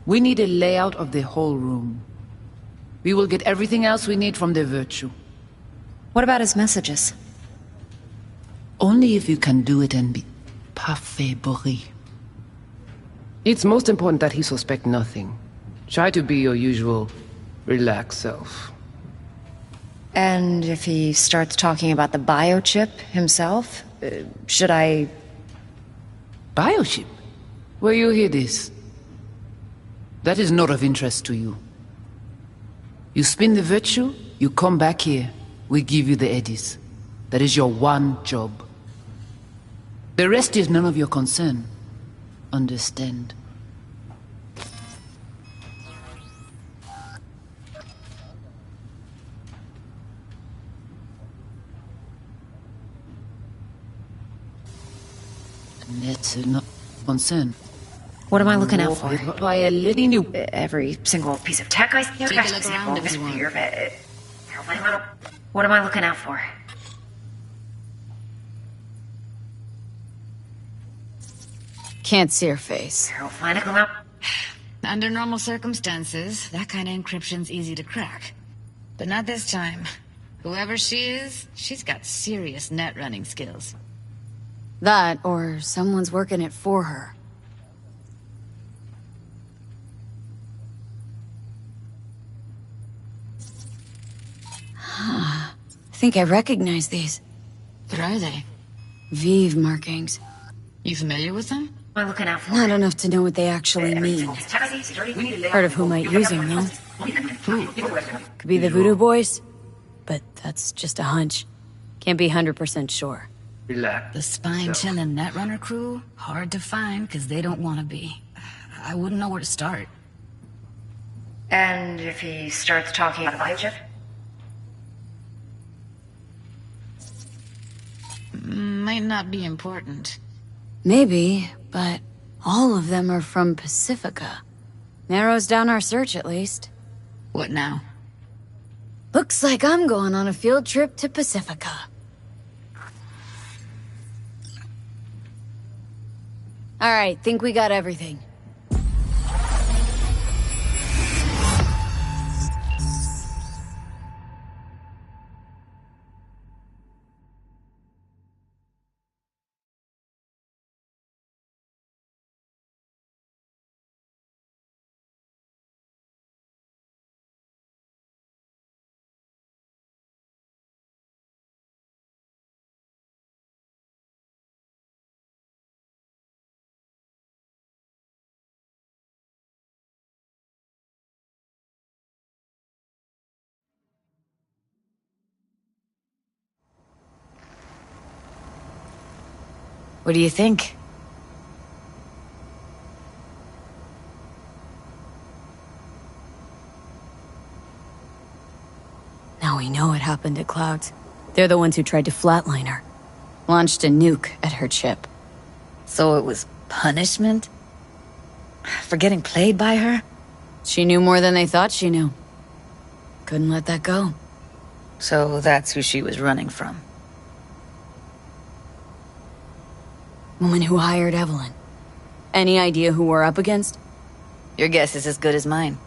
We need a layout of the whole room. We will get everything else we need from the Virtue. What about his messages? Only if you can do it and be parfait bourré. It's most important that he suspect nothing. Try to be your usual, relaxed self. And if he starts talking about the biochip himself, should I... Biochip? Where you hear this? That is not of interest to you. You spin the Virtue, you come back here, we give you the eddies. That is your one job. The rest is none of your concern. Understand? That's not concern. What am I looking out for? By a little new... Every single piece of tech I see? Take a look around if you want. What am I looking out for? Can't see her face. Under normal circumstances, that kind of encryption's easy to crack. But not this time. Whoever she is, she's got serious net running skills. That, or someone's working it for her. I think I recognize these. What are they? Vive markings. You familiar with them? Not enough to know what they actually mean. Heard of who might use them, though. Who? Could be the Voodoo Boys, but that's just a hunch. Can't be 100% sure. The spine-chilling Netrunner crew? Hard to find, because they don't want to be. I wouldn't know where to start. And if he starts talking about the biochip? Might not be important. Maybe, but all of them are from Pacifica. Narrows down our search, at least. What now? Looks like I'm going on a field trip to Pacifica. Alright, think we got everything. What do you think? Now we know what happened to Clouds. They're the ones who tried to flatline her. Launched a nuke at her chip. So it was punishment? For getting played by her? She knew more than they thought she knew. Couldn't let that go. So that's who she was running from. Woman who hired Evelyn. Any idea who we're up against? Your guess is as good as mine.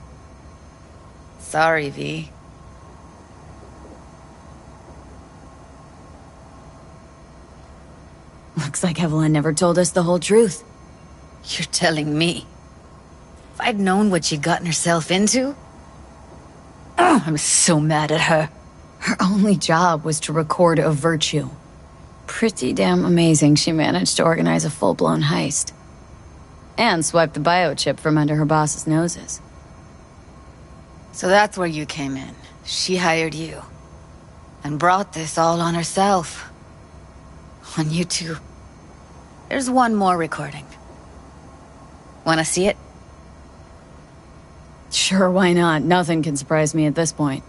Sorry, V. Looks like Evelyn never told us the whole truth. You're telling me? If I'd known what she'd gotten herself into... I'm so mad at her. Her only job was to record a virtue. Pretty damn amazing she managed to organize a full-blown heist. And swipe the biochip from under her boss's noses. So that's where you came in. She hired you. And brought this all on herself. On you two. There's one more recording. Wanna see it? Sure, why not? Nothing can surprise me at this point.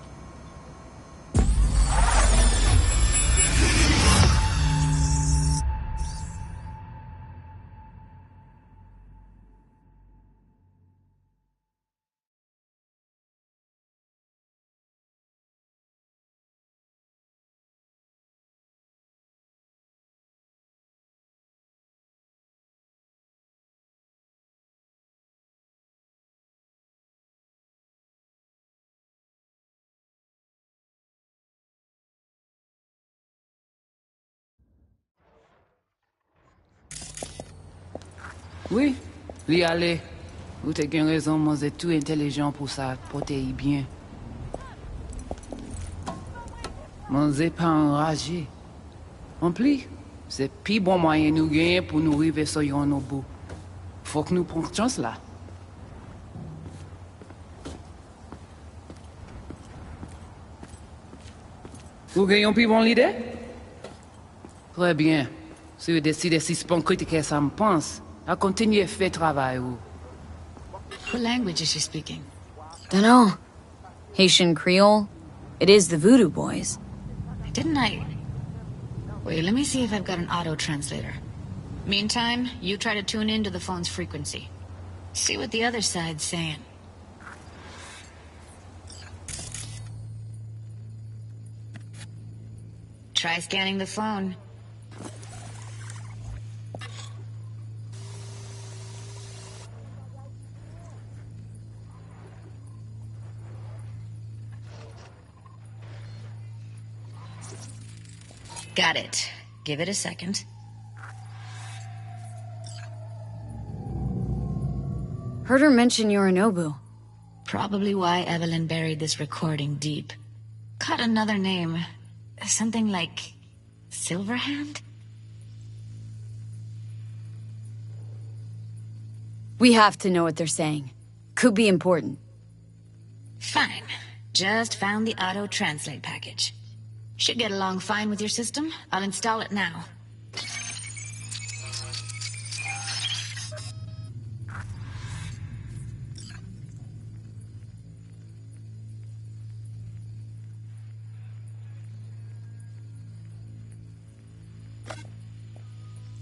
Oui, li ale. Ou te gen raison, moi c'est tout intelligent pour ça, pour te y bien. Moi c'est pas enragé. En plus, c'est pi bon moyen nous gagner pour nous arriver sur yon au bout. Faut que nous prenions chance là. Vous gagnez pi bon l'idée? Très bien. Si vous décidez si c'est pas critiquer ça me pense, à continuer à faire travail ou. What language is she speaking? Dunno. Haitian Creole? It is the Voodoo Boys. Didn't I... Wait, let me see if I've got an auto-translator. Meantime, you try to tune into the phone's frequency. See what the other side's saying. Try scanning the phone. Got it. Give it a second. Heard her mention Yorinobu. Probably why Evelyn buried this recording deep. Caught another name. Something like... Silverhand? We have to know what they're saying. Could be important. Fine. Just found the auto-translate package. Should get along fine with your system. I'll install it now.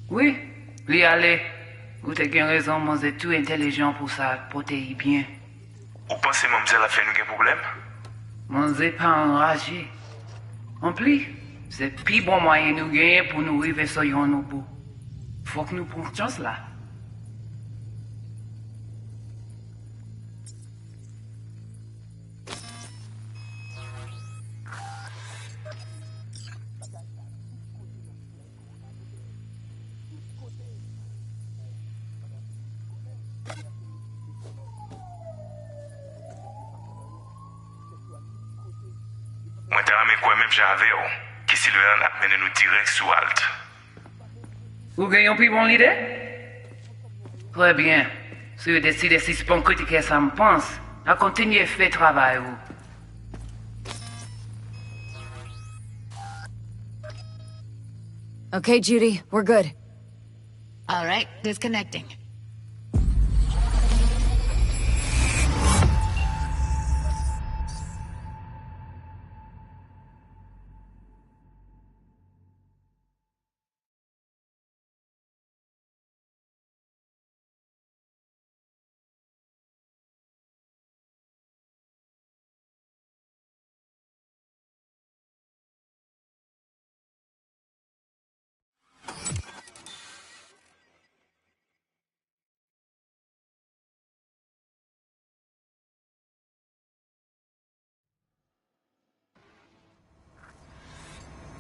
Oui, li ale. Ou te gen raison, mon zé tout intelligent pour ça, pour te y bien. Ou pensez mademoiselle a fait nous un problème? Mon zé pas enragé. En plus, c'est plus bon moyen nous gagner pour nous arriver sur Yorinobu. Faut que nous prenions chance là. Moi, t'as ramé quoi même j'avais, qui si le a mené nous direct sous Alt. Vous gagnez plus bon l'idée? Très bien. Si vous décidez si c'est bon critiquer ça me pense, à continuer à faire travail ou. Okay, Judy, we're good. All right, disconnecting.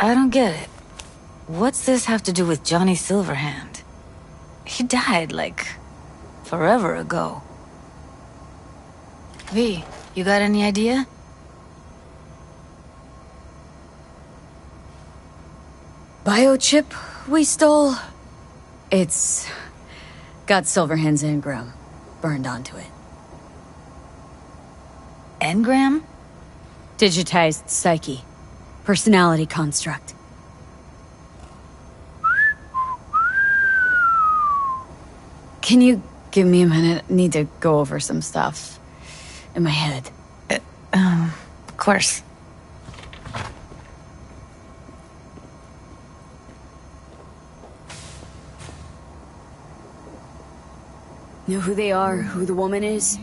I don't get it. What's this have to do with Johnny Silverhand? He died, like, forever ago. V, you got any idea? Biochip we stole? It's got Silverhand's engram burned onto it. Engram? Digitized psyche. Personality construct. Can you give me a minute? I need to go over some stuff in my head. Of course. Know who they are, who the woman is?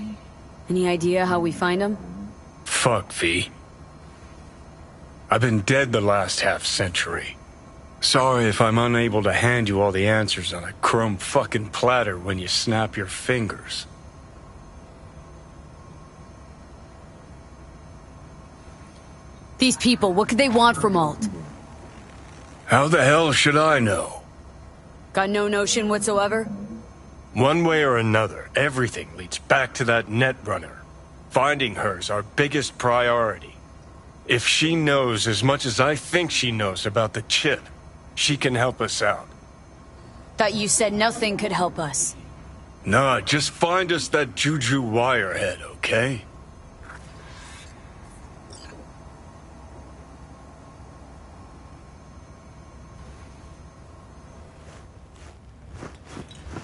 Any idea how we find them? Fuck, V. I've been dead the last half-century. Sorry if I'm unable to hand you all the answers on a chrome fucking platter when you snap your fingers. These people, what could they want from Alt? How the hell should I know? Got no notion whatsoever? One way or another, everything leads back to that netrunner. Finding her's our biggest priority. If she knows as much as I think she knows about the chip, she can help us out. Thought you said nothing could help us. Nah, just find us that Juju wirehead, okay?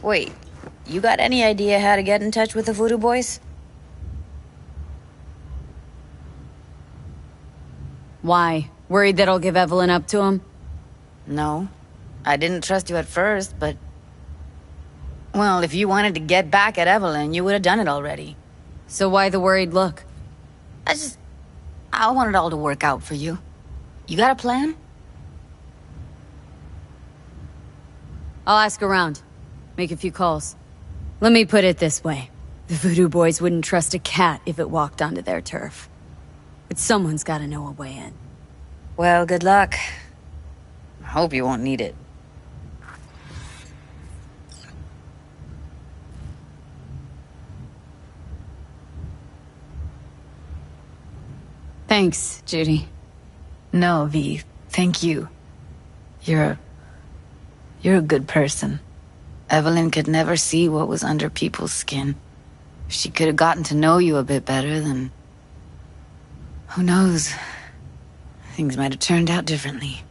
Wait, you got any idea how to get in touch with the Voodoo Boys? Why? Worried that I'll give Evelyn up to him? No. I didn't trust you at first, but... Well, if you wanted to get back at Evelyn, you would have done it already. So why the worried look? I want it all to work out for you. You got a plan? I'll ask around. Make a few calls. Let me put it this way. The Voodoo Boys wouldn't trust a cat if it walked onto their turf. But someone's gotta know a way in. Well, good luck. Hope you won't need it. Thanks, Judy. No, V. Thank you. You're a good person. Evelyn could never see what was under people's skin. If she could have gotten to know you a bit better, then... who knows? Things might have turned out differently.